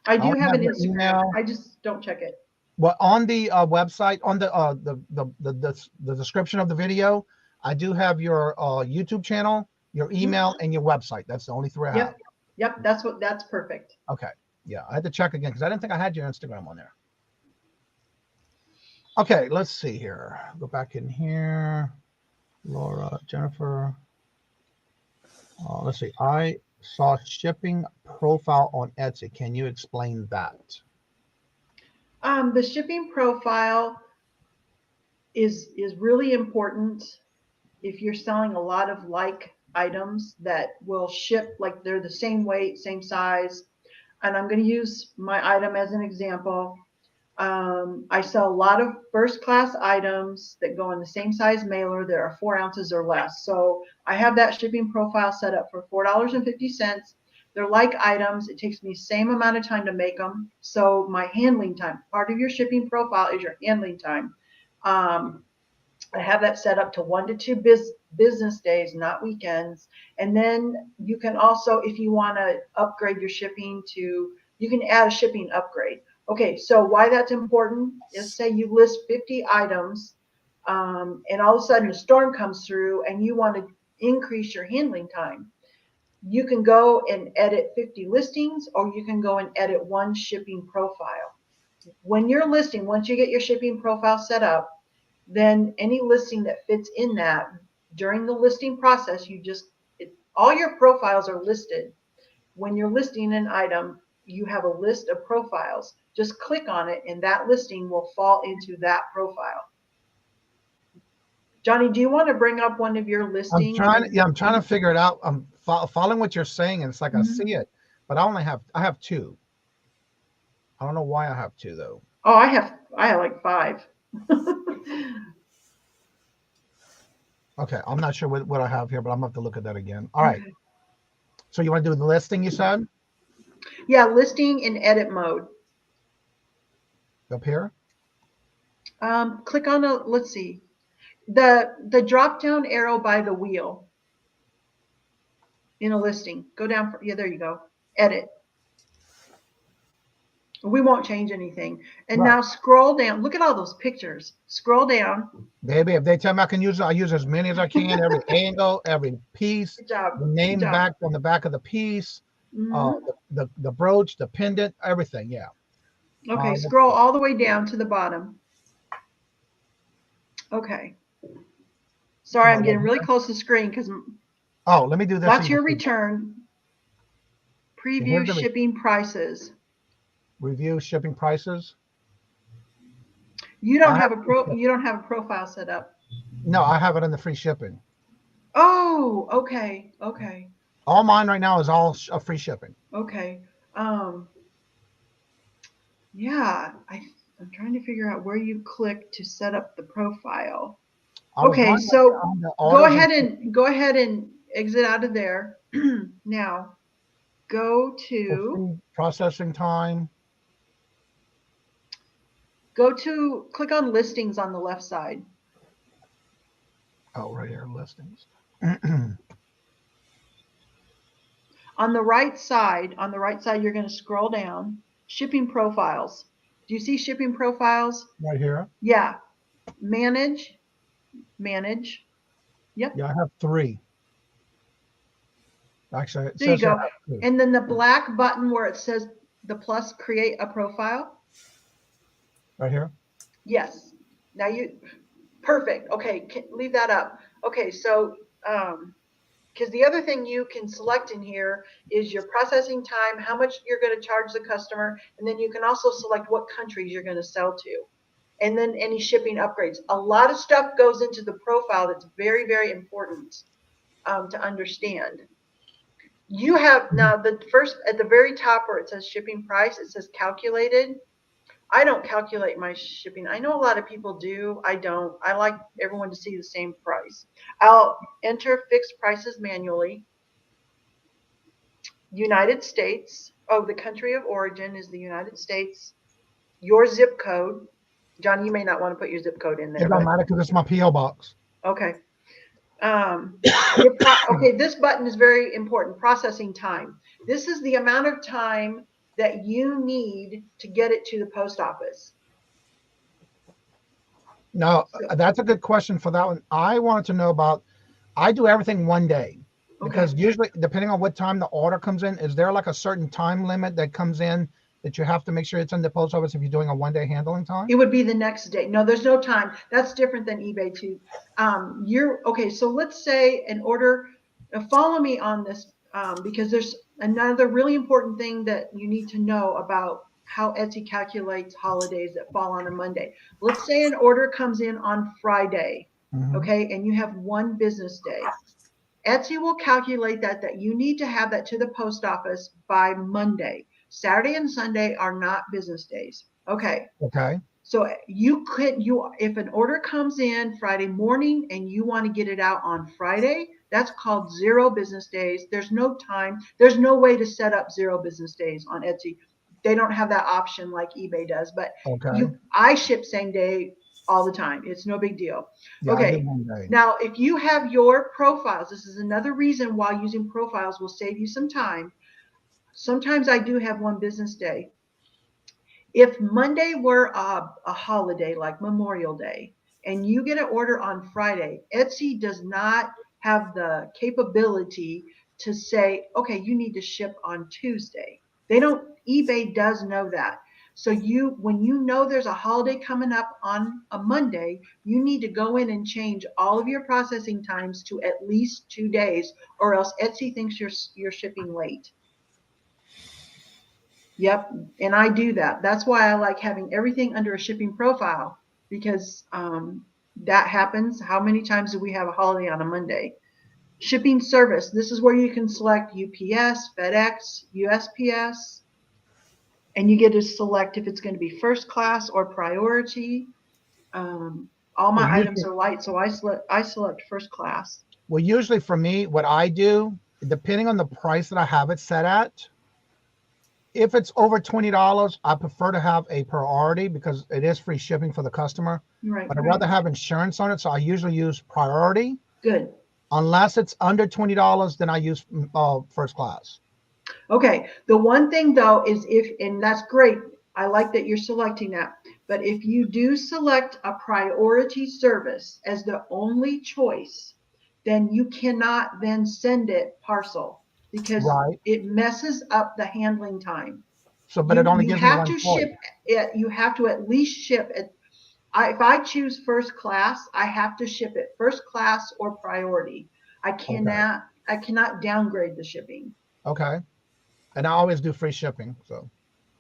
I do don't have an your Instagram. email. I just don't check it. Well, on the website, on the description of the video, I do have your YouTube channel, your email, and your website. That's the only three I have. Yep, that's perfect. Okay. Yeah, I had to check again because I didn't think I had your Instagram on there. Okay, let's see here. Go back in here. Laura, Jennifer. Let's see. I saw shipping profile on Etsy. Can you explain that? The shipping profile is really important if you're selling a lot of like items that will ship, like they're the same weight, same size. And I'm going to use my item as an example. I sell a lot of first class items that go in the same size mailer that are 4 ounces or less. So I have that shipping profile set up for $4.50. They're like items. It takes me the same amount of time to make them. So my handling time, part of your shipping profile is your handling time. I have that set up to 1 to 2 business days, not weekends. And then you can also, if you want to upgrade your shipping to, you can add a shipping upgrade. Okay, so why that's important is, say you list 50 items and all of a sudden a storm comes through and you want to increase your handling time. You can go and edit 50 listings, or you can go and edit 1 shipping profile. When you're listing, once you get your shipping profile set up, then any listing that fits in that during the listing process, all your profiles are listed. When you're listing an item, you have a list of profiles. Just click on it and that listing will fall into that profile. Johnny, do you want to bring up one of your listings? I'm trying to figure it out. I'm following what you're saying, and it's like I see it, but I have 2. I don't know why I have 2 though. Oh, I have like 5. Okay, I'm not sure what I have here, but I'm gonna have to look at that again. All right. So you want to do the listing, you said? Yeah, listing in edit mode. Up here? Click on let's see. The drop down arrow by the wheel in a listing. Go down there you go. Edit. We won't change anything. And now scroll down. Look at all those pictures. Scroll down. Baby, if they tell me I can use it, I use as many as I can. Every angle, every piece. Good job. The name back on the back of the piece. The brooch, the pendant, everything. Yeah. Okay, scroll all the way down to the bottom. Okay. Sorry, I'm getting really close to the screen because. Oh, let me do this. That's your return. Preview shipping prices. Review shipping prices. You don't have a profile set up. No, I have it in the free shipping. Oh, okay. Okay. All mine right now is all free shipping. Okay. Yeah, I'm trying to figure out where you click to set up the profile. Okay, so go ahead and exit out of there. Now, go to processing time. Click on listings on the left side. Oh, right here, listings. On the right side, you're going to scroll down. Shipping profiles. Do you see shipping profiles? Right here. Yeah. Manage. Yep. Yeah, I have 3. Actually, it There you says here go. I have 2. And then the black button where it says the plus create a profile. Right here. Yes. Now perfect. Okay, leave that up. Okay, so because the other thing you can select in here is your processing time, how much you're going to charge the customer, and then you can also select what countries you're going to sell to, and then any shipping upgrades. A lot of stuff goes into the profile that's very, very important to understand. You have now the first at the very top where it says shipping price, it says calculated. I don't calculate my shipping. I know a lot of people do. I don't. I like everyone to see the same price. I'll enter fixed prices manually. United States. Oh, the country of origin is the United States. Your zip code. John, you may not want to put your zip code in there. It don't matter because it's my P.O. box. Okay. Okay, this button is very important. Processing time. This is the amount of time that you need to get it to the post office. Now, that's a good question for that one. I wanted to know about, I do everything one day because usually depending on what time the order comes in, is there like a certain time limit that comes in that you have to make sure it's in the post office if you're doing a one-day handling time? It would be the next day. No, there's no time. That's different than eBay too. Okay, so let's say an order, follow me on this because there's another really important thing that you need to know about how Etsy calculates holidays that fall on a Monday. Let's say an order comes in on Friday, okay, and you have one business day. Etsy will calculate that you need to have that to the post office by Monday. Saturday and Sunday are not business days. Okay. Okay. So if an order comes in Friday morning and you want to get it out on Friday, that's called 0 business days. There's no time. There's no way to set up 0 business days on Etsy. They don't have that option like eBay does, but I ship same day all the time. It's no big deal. Yeah, okay. Now, if you have your profiles, this is another reason why using profiles will save you some time. Sometimes I do have one business day. If Monday were a holiday like Memorial Day and you get an order on Friday, Etsy does not have the capability to say, okay, you need to ship on Tuesday. They don't, eBay does know that. So when you know there's a holiday coming up on a Monday, you need to go in and change all of your processing times to at least 2 days, or else Etsy thinks you're shipping late. Yep, and I do that. That's why I like having everything under a shipping profile, because that happens. How many times do we have a holiday on a Monday? Shipping service. This is where you can select UPS, FedEx, USPS, and you get to select if it's going to be first class or priority. All my items are light, so I select first class. Well, usually for me, what I do, depending on the price that I have it set at, if it's over $20, I prefer to have a priority because it is free shipping for the customer. Right. But I'd rather have insurance on it, so I usually use priority. Good. Unless it's under $20, then I use first class. Okay. The one thing though is and that's great. I like that you're selecting that. But if you do select a priority service as the only choice, then you cannot then send it parcel, because it messes up the handling time. So, but it only gives me one choice. Ship it. You have to at least ship it. If I choose first class, I have to ship it first class or priority. I cannot downgrade the shipping. Okay. And I always do free shipping. So.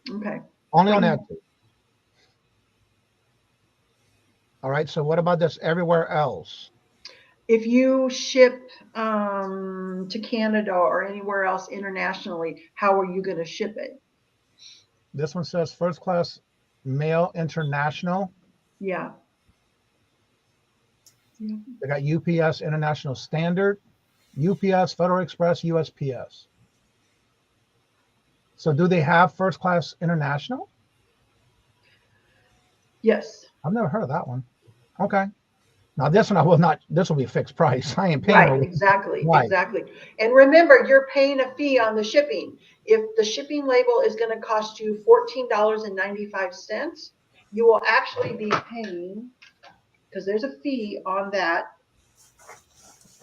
Okay. Only on Etsy. All right. So what about this everywhere else? If you ship to Canada or anywhere else internationally, how are you going to ship it? This one says first class mail international. Yeah. They got UPS International Standard, UPS Federal Express, USPS. So do they have first class international? Yes. I've never heard of that one. Okay. Now this one I will not. This will be a fixed price. I ain't paying. Right, exactly, Right. exactly. And remember, you're paying a fee on the shipping. If the shipping label is going to cost you $14.95, you will actually be paying, because there's a fee on that.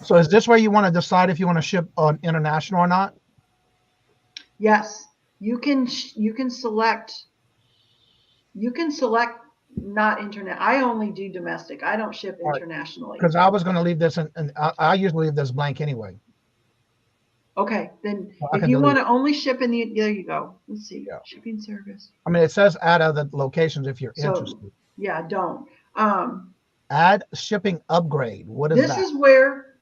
So is this where you want to decide if you want to ship on international or not? Yes, you can select not internet. I only do domestic. I don't ship internationally. Because I was going to leave this, and I usually leave this blank anyway. Okay, then Well, if you want to only ship in the, there you go. Let's see, shipping service. I mean, it says add other locations if you're interested. Yeah, don't. Add shipping upgrade. What is that? This is where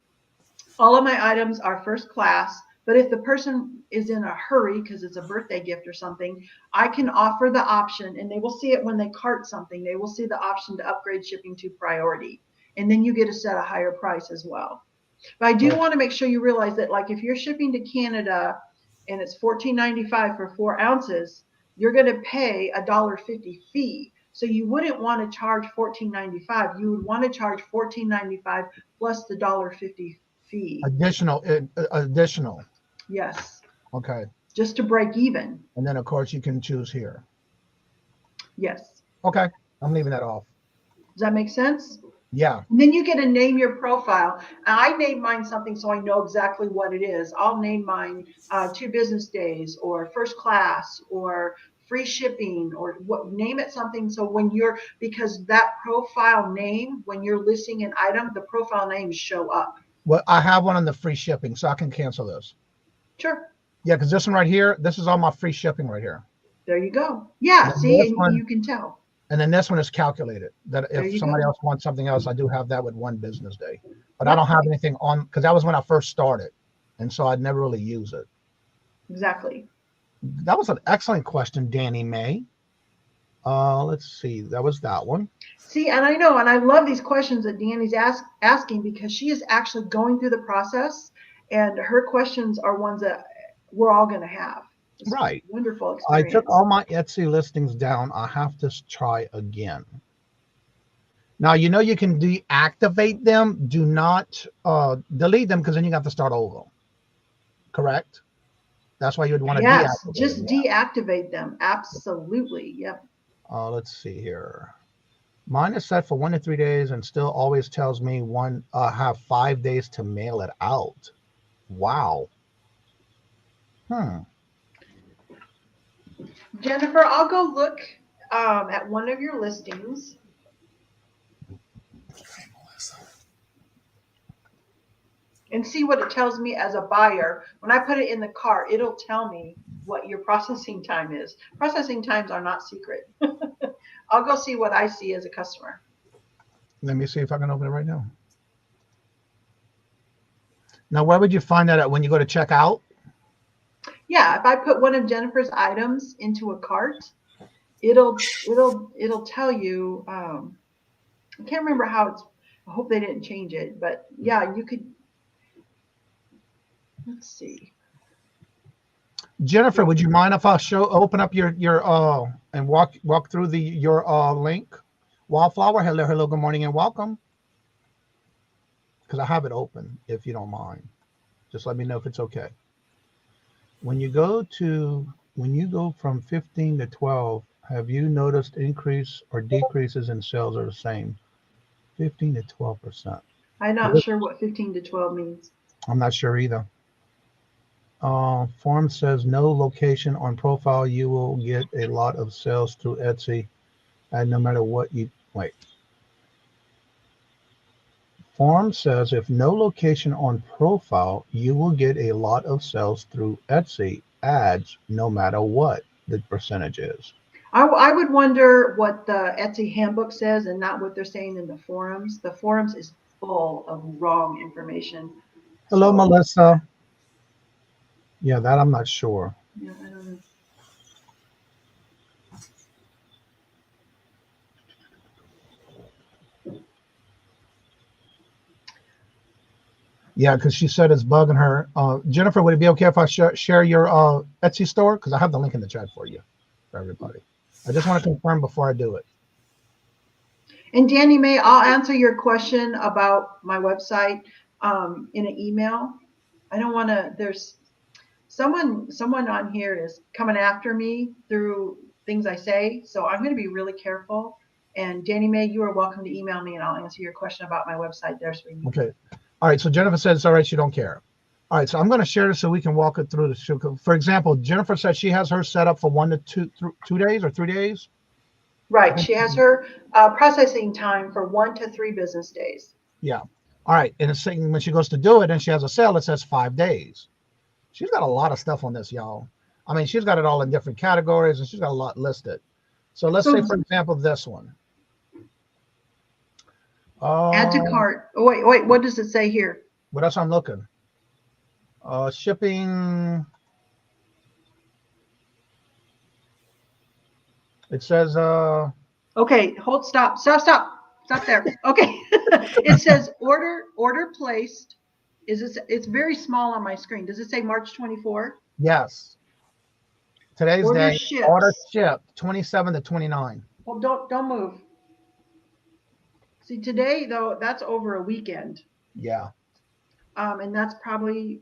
all of my items are first class, but if the person is in a hurry because it's a birthday gift or something, I can offer the option, and they will see it when they cart something. They will see the option to upgrade shipping to priority, and then you get to set a higher price as well. But I do want to make sure you realize that, like, if you're shipping to Canada and it's $14.95 for 4 ounces, you're going to pay $1.50 fee. So you wouldn't want to charge $14.95. You would want to charge $14.95 plus the $1.50 fee. Additional. Yes. Okay. Just to break even. And then of course you can choose here. Yes. Okay. I'm leaving that off. Does that make sense? Yeah. And then you get to name your profile. I name mine something so I know exactly what it is. I'll name mine 2 business days, or first class, or free shipping, or name it something. So when because that profile name, when you're listing an item, the profile names show up. Well, I have one on the free shipping, so I can cancel this. Sure. Yeah, because this one right here, this is all my free shipping right here. There you go. Yeah, see, and you can tell. And then this one is calculated that if somebody else wants something else, I do have that with 1 business day. But I don't have anything on, because that was when I first started. And so I'd never really use it. Exactly. That was an excellent question, Danny May. Let's see. That was that one. See, and I know, and I love these questions that Danny's asking, because she is actually going through the process, and her questions are ones that we're all going to have. Right. Wonderful experience. I took all my Etsy listings down. I have to try again. Now, you know, you can deactivate them. Do not delete them, because then you have to start over. Correct? That's why you would want to deactivate them. Just deactivate them. Absolutely. Yep. Let's see here. Mine is set for 1 to 3 days and still always tells me have 5 days to mail it out. Wow. Jennifer, I'll go look at one of your listings. And see what it tells me as a buyer. When I put it in the cart, it'll tell me what your processing time is. Processing times are not secret. I'll go see what I see as a customer. Let me see if I can open it right now. Now, where would you find that at? When you go to checkout? Yeah, if I put one of Jennifer's items into a cart, it'll tell you. I can't remember how it's. I hope they didn't change it, but yeah, you could. Let's see. Jennifer, would you mind if I open up your and walk through your link? Wallflower, hello, good morning and welcome. Because I have it open, if you don't mind. Just let me know if it's okay. When you go from 15 to 12, have you noticed increase or decreases in sales are the same? 15 to 12%. I'm not sure what 15 to 12 means. I'm not sure either. Form says no location on profile. You will get a lot of sales through Etsy, and no matter what you wait. Form says if no location on profile, you will get a lot of sales through Etsy ads, no matter what the percentage is. I would wonder what the Etsy handbook says and not what they're saying in the forums. The forums is full of wrong information. Hello, Melissa. Yeah, that I'm not sure. Yeah, I don't know. Yeah, because she said it's bugging her. Jennifer, would it be okay if I share your Etsy store? Because I have the link in the chat for you, for everybody. I just want to confirm before I do it. And Danny May, I'll answer your question about my website in an email. I don't want to, there's someone on here is coming after me through things I say. So I'm going to be really careful. And Danny May, you are welcome to email me and I'll answer your question about my website there. Okay. All right. So Jennifer says it's all right. She don't care. All right. So I'm going to share this so we can walk it through. For example, Jennifer said she has her set up for 1 to 2 days or 3 days. Right. She has her processing time for 1 to 3 business days. Yeah. All right. And it's saying when she goes to do it and she has a sale, it says 5 days. She's got a lot of stuff on this, y'all. I mean, she's got it all in different categories and she's got a lot listed. So let's say, for example, this one. Add to cart. Oh, wait. What does it say here? Well, that's what I'm looking. Shipping. It says. Okay, stop there. Okay. It says order placed. It's very small on my screen. Does it say March 24? Yes. Today's Order day. ships. Order shipped 27 to 29. Well, don't move. See, today though, that's over a weekend. Yeah. And that's probably,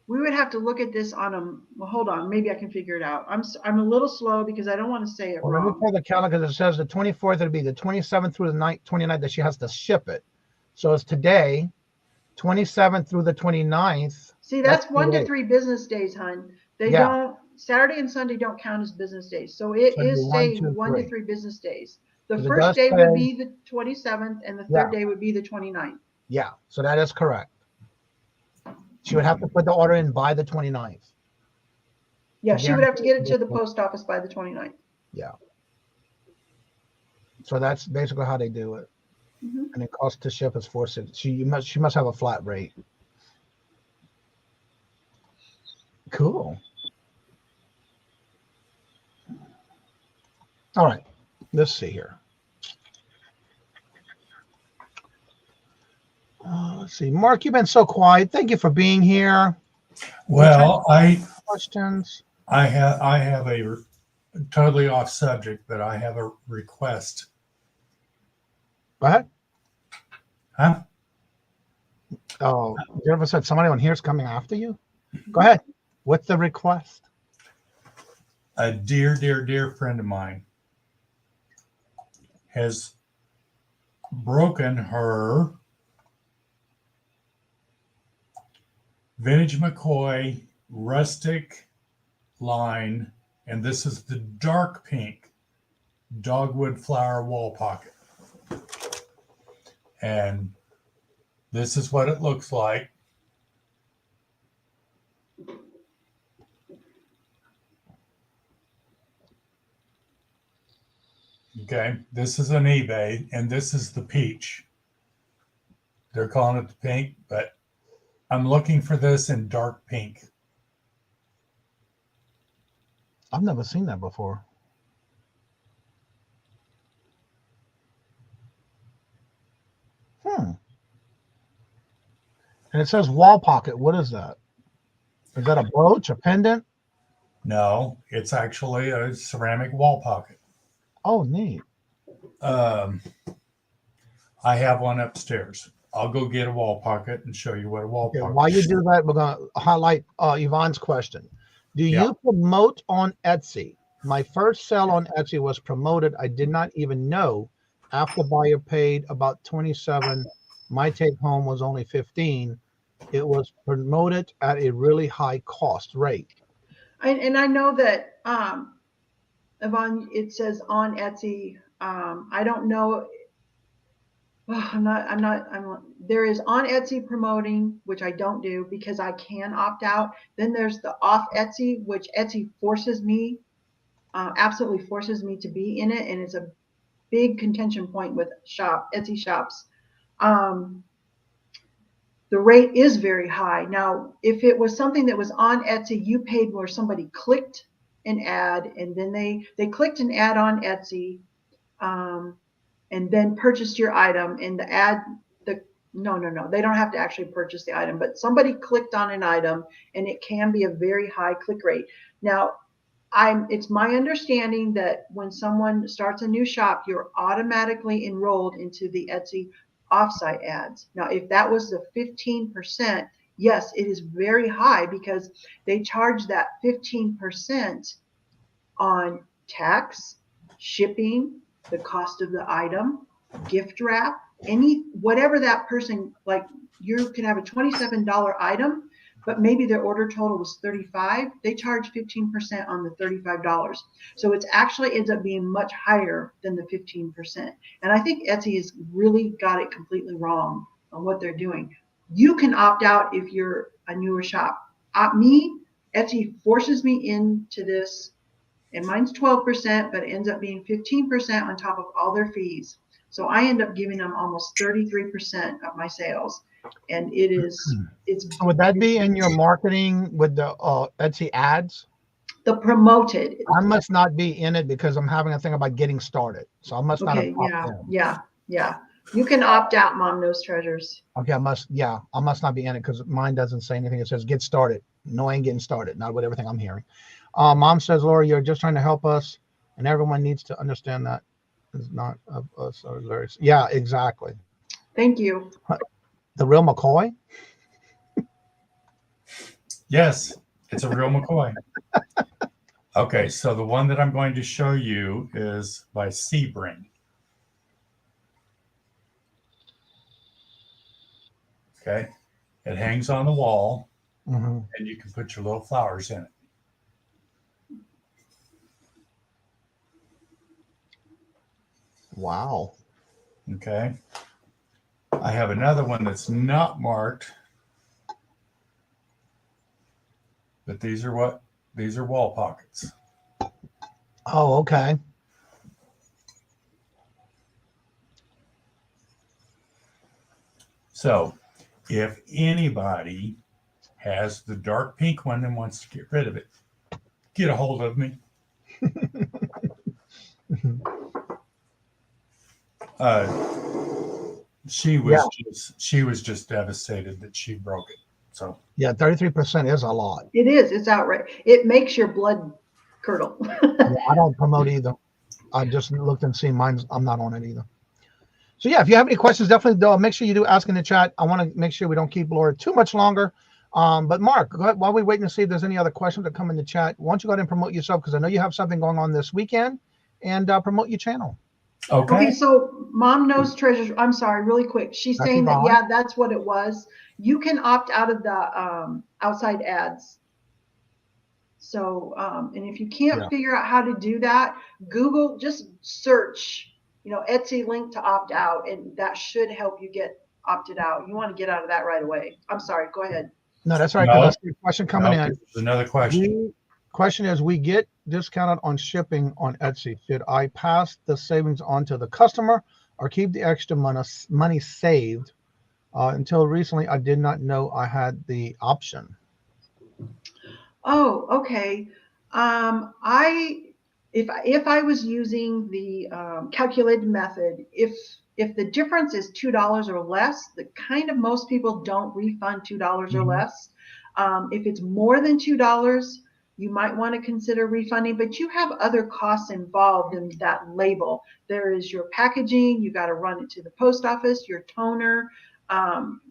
we would have to look at this on a, well, hold on, maybe I can figure it out. I'm a little slow because I don't want to say it wrong. Let me pull the calendar because it says the 24th, it'll be the 27th through the 29th that she has to ship it. So it's today, 27th through the 29th. See, that's 1 to 3 business days, hon. They don't, Saturday and Sunday don't count as business days. So it is saying 1 to 3 business days. The first day would be the 27th and the third day would be the 29th. Yeah, so that is correct. She would have to put the order in by the 29th. Yeah, she would have to get it to the post office by the 29th. Yeah. So that's basically how they do it. And the cost to ship is $4.60. She must have a flat rate. Cool. All right. Let's see here. Let's see. Mark, you've been so quiet. Thank you for being here. Well, questions. I have a totally off subject, but I have a request. Go ahead. Huh? Oh, Jennifer said somebody on here is coming after you. Go ahead. What's the request? A dear friend of mine has broken her Vintage McCoy rustic line, and this is the dark pink dogwood flower wall pocket. And this is what it looks like. Okay, this is an eBay, and this is the peach. They're calling it the pink, but I'm looking for this in dark pink. I've never seen that before. And it says wall pocket. What is that? Is that a brooch, a pendant? No, it's actually a ceramic wall pocket. Oh, neat. I have one upstairs. I'll go get a wall pocket and show you what a wall pocket is. While you do that, we're going to highlight Yvonne's question. Do you promote on Etsy? My first sale on Etsy was promoted. I did not even know after buyer paid about 27. My take home was only 15. It was promoted at a really high cost rate. And I know that, Yvonne, it says on Etsy. I don't know. There is on Etsy promoting, which I don't do because I can opt out. Then there's the off Etsy, which Etsy forces me, absolutely forces me to be in it. And it's a big contention point with Etsy shops. The rate is very high. Now, if it was something that was on Etsy, you paid where somebody clicked an ad and then they clicked an ad on Etsy, and then purchased your item, and the ad, no, they don't have to actually purchase the item, but somebody clicked on an item and it can be a very high click rate. Now, It's my understanding that when someone starts a new shop, you're automatically enrolled into the Etsy offsite ads. Now, if that was the 15%, yes, it is very high because they charge that 15% on tax, shipping, the cost of the item, gift wrap, whatever that person, like you can have a $27 item, but maybe their order total was $35. They charge 15% on the $35. So it actually ends up being much higher than the 15%. And I think Etsy has really got it completely wrong on what they're doing. You can opt out if you're a newer shop. Etsy forces me into this, and mine's 12%, but it ends up being 15% on top of all their fees. So I end up giving them almost 33% of my sales. And So would that be in your marketing with the Etsy ads? The promoted. I must not be in it because I'm having a thing about getting started. So I must not have popped in. Yeah. You can opt out, Mom Knows Treasures. Okay, I must not be in it because mine doesn't say anything. It says get started. No, I ain't getting started. Not with everything I'm hearing. Mom says, Laura, you're just trying to help us, and everyone needs to understand that it's not of us. Yeah, exactly. Thank you. The real McCoy? Yes, it's a real McCoy. Okay, so the one that I'm going to show you is by Sebring. Okay, it hangs on the wall, and you can put your little flowers in it. Wow. Okay. I have another one that's not marked, but these are wall pockets. Oh, okay. So if anybody has the dark pink one and wants to get rid of it, get a hold of me. She was just devastated that she broke it. So yeah, 33% is a lot. It is. It's outright. It makes your blood curdle. Yeah, I don't promote either. I just looked and seen mine. I'm not on it either. So yeah, if you have any questions, definitely make sure you do ask in the chat. I want to make sure we don't keep Laura too much longer. But Mark, go ahead, while we're waiting to see if there's any other questions that come in the chat, why don't you go ahead and promote yourself, because I know you have something going on this weekend, and promote your channel. Okay, so Mom Knows Treasures. I'm sorry, really quick. She's saying that, yeah, that's what it was. You can opt out of the outside ads. So, and if you can't figure out how to do that, Google, just search, Etsy link to opt out, and that should help you get opted out. You want to get out of that right away. I'm sorry, go ahead. No, that's right. That's the question coming in. There's another question. The question is, we get discounted on shipping on Etsy. Should I pass the savings on to the customer or keep the extra money saved? Until recently, I did not know I had the option. Oh, okay. If I was using the calculated method, if the difference is $2 or less, the kind of most people don't refund $2 or less. If it's more than $2, you might want to consider refunding, but you have other costs involved in that label. There is your packaging, you got to run it to the post office, your toner.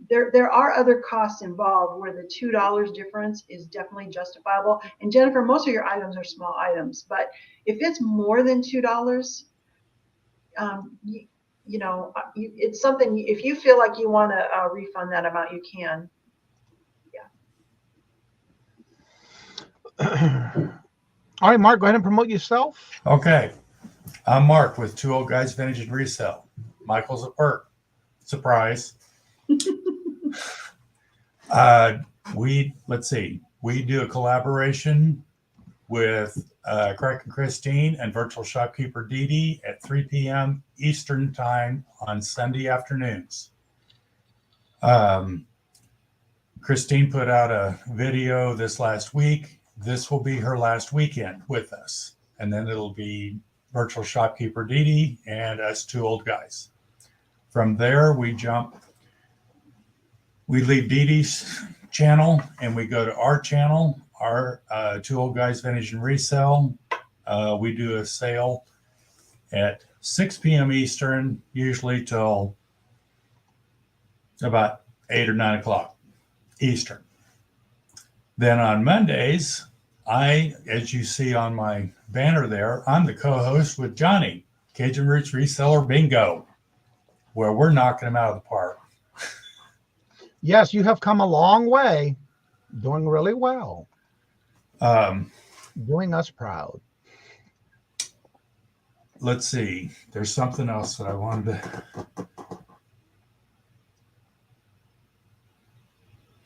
There are other costs involved where the $2 difference is definitely justifiable. And Jennifer, most of your items are small items, but if it's more than $2, it's something, if you feel like you want to refund that amount, you can. All right, Mark, go ahead and promote yourself. Okay. I'm Mark with Two Old Guys Vintage and Resell. Michael's a perk. Surprise. Let's see. We do a collaboration with Craig and Christine and Virtual Shopkeeper Dee Dee at 3 p.m. Eastern Time on Sunday afternoons. Christine put out a video this last week. This will be her last weekend with us. And then it'll be Virtual Shopkeeper Dee Dee and us two old guys. From there, we leave Dee Dee's channel and we go to our channel our two old guys vintage and resell. We do a sale at 6 p.m. Eastern, usually till about 8 or 9 o'clock Eastern. Then on Mondays, as you see on my banner there, I'm the co-host with Johnny, Cajun Roots Reseller Bingo, where we're knocking them out of the park. Yes, you have come a long way, doing really well, doing us proud. Let's see. There's something else that I wanted to.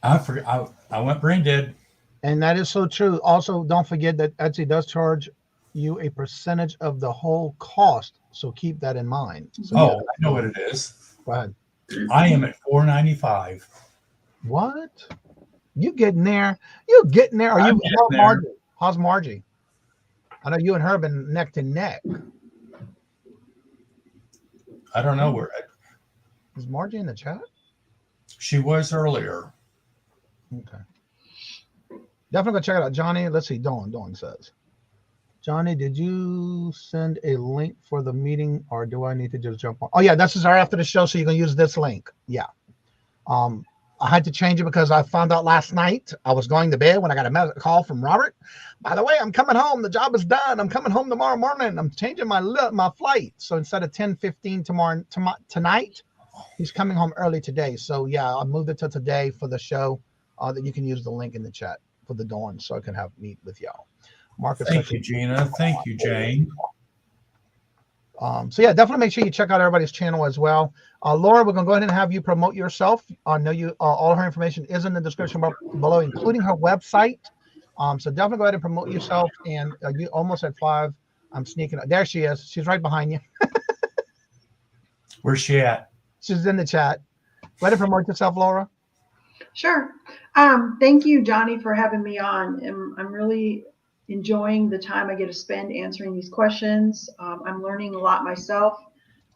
I forgot. I went brain dead. And that is so true. Also, don't forget that Etsy does charge you a percentage of the whole cost. So keep that in mind. So I know what it is. Go ahead. I am at $4.95. What? You getting there? You getting there? Are you? How's Margie? How's Margie? I know you and her have been neck to neck. I don't know where. Is Margie in the chat? She was earlier. Okay. Definitely go check it out. Johnny, let's see. Dawn says. Johnny, did you send a link for the meeting or do I need to just jump on? Oh, yeah, this is our after the show, so you can use this link. Yeah. I had to change it because I found out last night I was going to bed when I got a call from Robert. By the way, I'm coming home. The job is done. I'm coming home tomorrow morning. I'm changing my flight. So instead of 10:15 tonight, he's coming home early today. So, yeah, I moved it to today for the show that you can use the link in the chat for the dawn so I can meet with y'all. Marcus, thank you, Gina. Thank you, Jane. So yeah, definitely make sure you check out everybody's channel as well. Laura, we're gonna go ahead and have you promote yourself. I know you all her information is in the description below, including her website. So definitely go ahead and promote yourself. And you almost at 5. I'm sneaking. There she is. She's right behind you. Where's she at? She's in the chat. Go ahead and promote yourself, Laura. Sure. Thank you, Johnny, for having me on. I'm really enjoying the time I get to spend answering these questions. I'm learning a lot myself.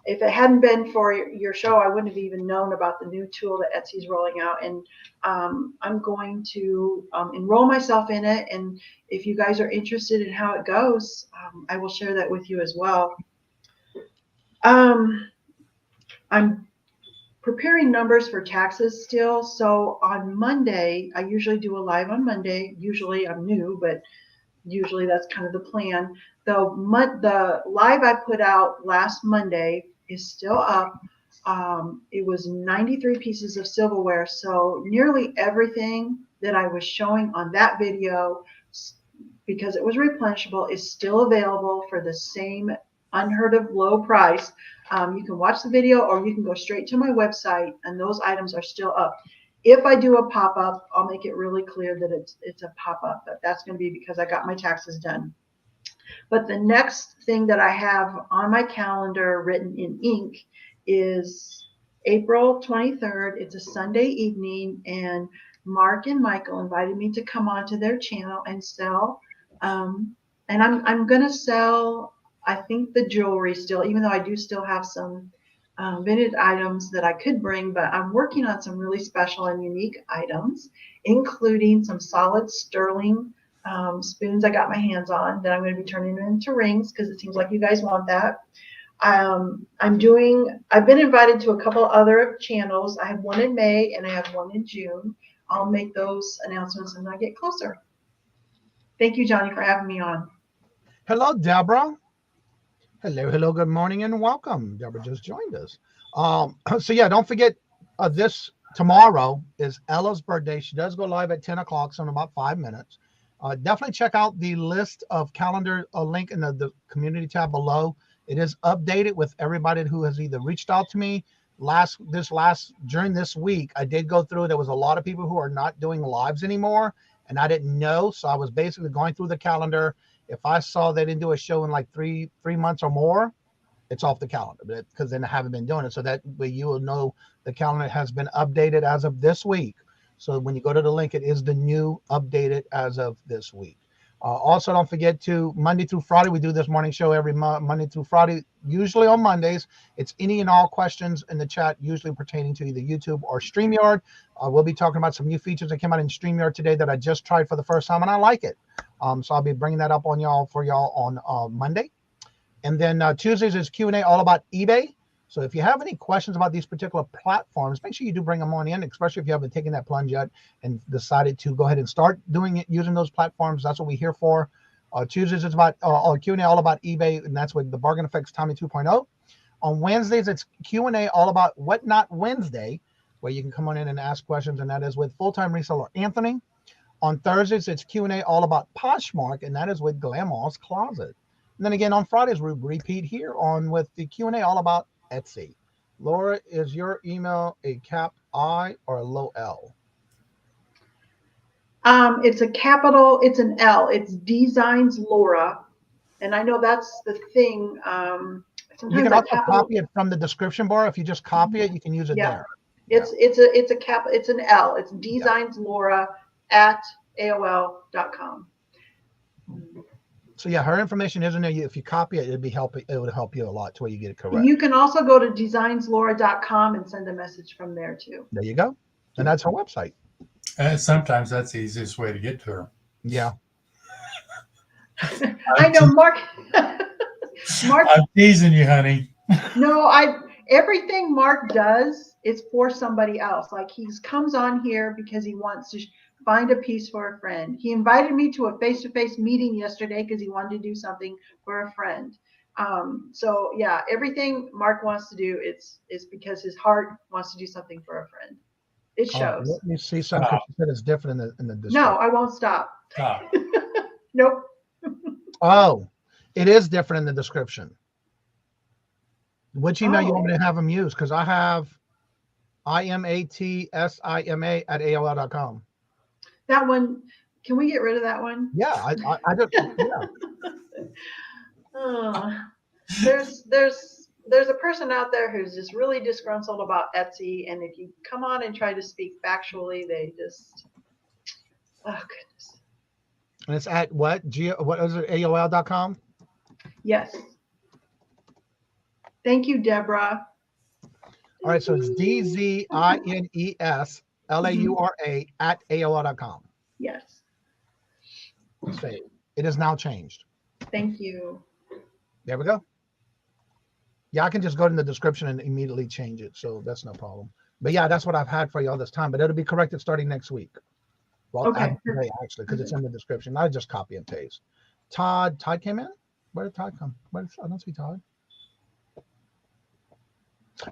If it hadn't been for your show, I wouldn't have even known about the new tool that Etsy's rolling out. And I'm going to enroll myself in it. And if you guys are interested in how it goes, I will share that with you as well. I'm preparing numbers for taxes still. So on Monday, I usually do a live on Monday. Usually I'm new, but usually that's kind of the plan. The live I put out last Monday is still up. It was 93 pieces of silverware. So nearly everything that I was showing on that video, because it was replenishable, is still available for the same unheard of low price. You can watch the video or you can go straight to my website and those items are still up. If I do a pop-up, I'll make it really clear that it's a pop-up, but that's going to be because I got my taxes done. But the next thing that I have on my calendar written in ink is April 23rd. It's a Sunday evening, and Mark and Michael invited me to come onto their channel and sell. And I'm going to sell, I think, the jewelry still, even though I do still have some vintage items that I could bring, but I'm working on some really special and unique items, including some solid sterling spoons I got my hands on that I'm going to be turning into rings because it seems like you guys want that. I've been invited to a couple other channels. I have one in May and I have one in June. I'll make those announcements when I get closer. Thank you, Johnny, for having me on. Hello, Deborah. Hello, good morning and welcome. Deborah just joined us. So yeah, don't forget this tomorrow is Ella's birthday. She does go live at 10 o'clock, so in about 5 minutes. Definitely check out the list of calendar link in the community tab below. It is updated with everybody who has either reached out to me during this week. I did go through. There was a lot of people who are not doing lives anymore, and I didn't know. So I was basically going through the calendar. If I saw they didn't do a show in like three months or more, it's off the calendar because then I haven't been doing it. So that way you will know the calendar has been updated as of this week. So when you go to the link, it is the new updated as of this week. Also, don't forget to Monday through Friday, we do this morning show every Monday through Friday, usually on Mondays. It's any and all questions in the chat, usually pertaining to either YouTube or StreamYard. We'll be talking about some new features that came out in StreamYard today that I just tried for the first time, and I like it. So I'll be bringing that up on for y'all on Monday. And then Tuesdays is Q&A all about eBay. So if you have any questions about these particular platforms, make sure you do bring them on in, especially if you haven't taken that plunge yet and decided to go ahead and start doing it, using those platforms. That's what we're here for. Tuesdays is about Q&A all about eBay, and that's with the Bargain Effects Tommy 2.0. On Wednesdays, it's Q&A all about What Not Wednesday, where you can come on in and ask questions, and that is with full-time reseller Anthony. On Thursdays, it's Q&A all about Poshmark, and that is with Glamour's Closet. And then again, on Fridays, we repeat here with the Q&A all about Etsy. Laura, is your email a cap I or a low L? It's a capital, it's an L. It's DzinesLaura. And I know that's the thing. You can also copy it from the description bar. If you just copy it, you can use it there. It's an L. It's DzinesLaura at AOL.com. So yeah, her information isn't there. If you copy it, it would help you a lot to where you get it correct. You can also go to DzinesLaura.com and send a message from there too. There you go. And that's her website. And sometimes that's the easiest way to get to her. Yeah. I know, Mark. Mark, I'm teasing you, honey. No, everything Mark does is for somebody else. Like he comes on here because he wants to find a piece for a friend. He invited me to a face-to-face meeting yesterday because he wanted to do something for a friend. So yeah, everything Mark wants to do is because his heart wants to do something for a friend. It shows. Let me see something. You said it's different in the description. No, I won't stop. Nope. Oh, it is different in the description. Which email you want me to have them use? Because I have IMATSIMA@AOL.com. That one, can we get rid of that one? Yeah, I just, yeah. There's a person out there who's just really disgruntled about Etsy, and if you come on and try to speak factually, they just, oh goodness. And it's at what? What is it? AOL.com? Yes. Thank you, Deborah. All right, so it's DzinesLaura at AOL.com. Yes. Say it is now changed. Thank you. There we go. Yeah, I can just go in the description and immediately change it, so that's no problem. But yeah, that's what I've had for you all this time, but it'll be corrected starting next week. Well, okay. Today, actually, because it's in the description. I just copy and paste. Todd came in? Where did Todd come? I don't see Todd.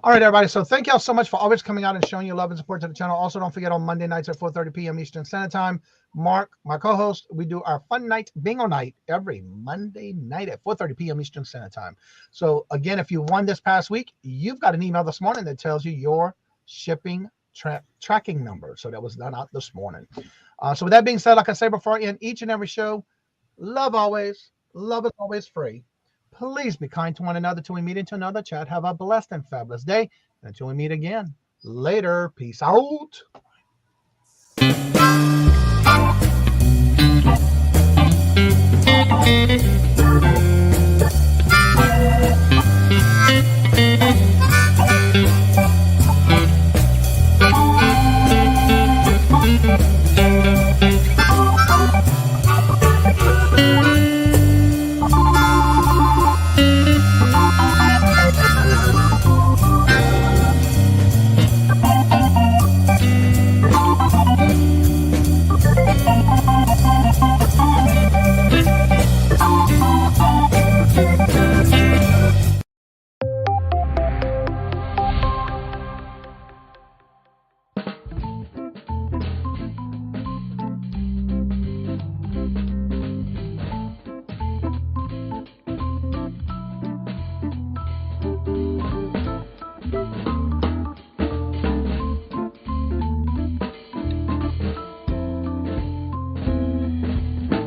All right, everybody. So thank y'all so much for always coming out and showing your love and support to the channel. Also, don't forget on Monday nights at 4:30 p.m. Eastern Standard Time, Mark, my co-host, we do our fun night bingo night every Monday night at 4:30 p.m. Eastern Standard Time. So again, if you won this past week, you've got an email this morning that tells you your shipping tracking number. So that was done out this morning. So with that being said, like I say before, in each and every show, love always. Love is always free. Please be kind to one another till we meet into another chat. Have a blessed and fabulous day. And until we meet again, later. Peace out. Thank you.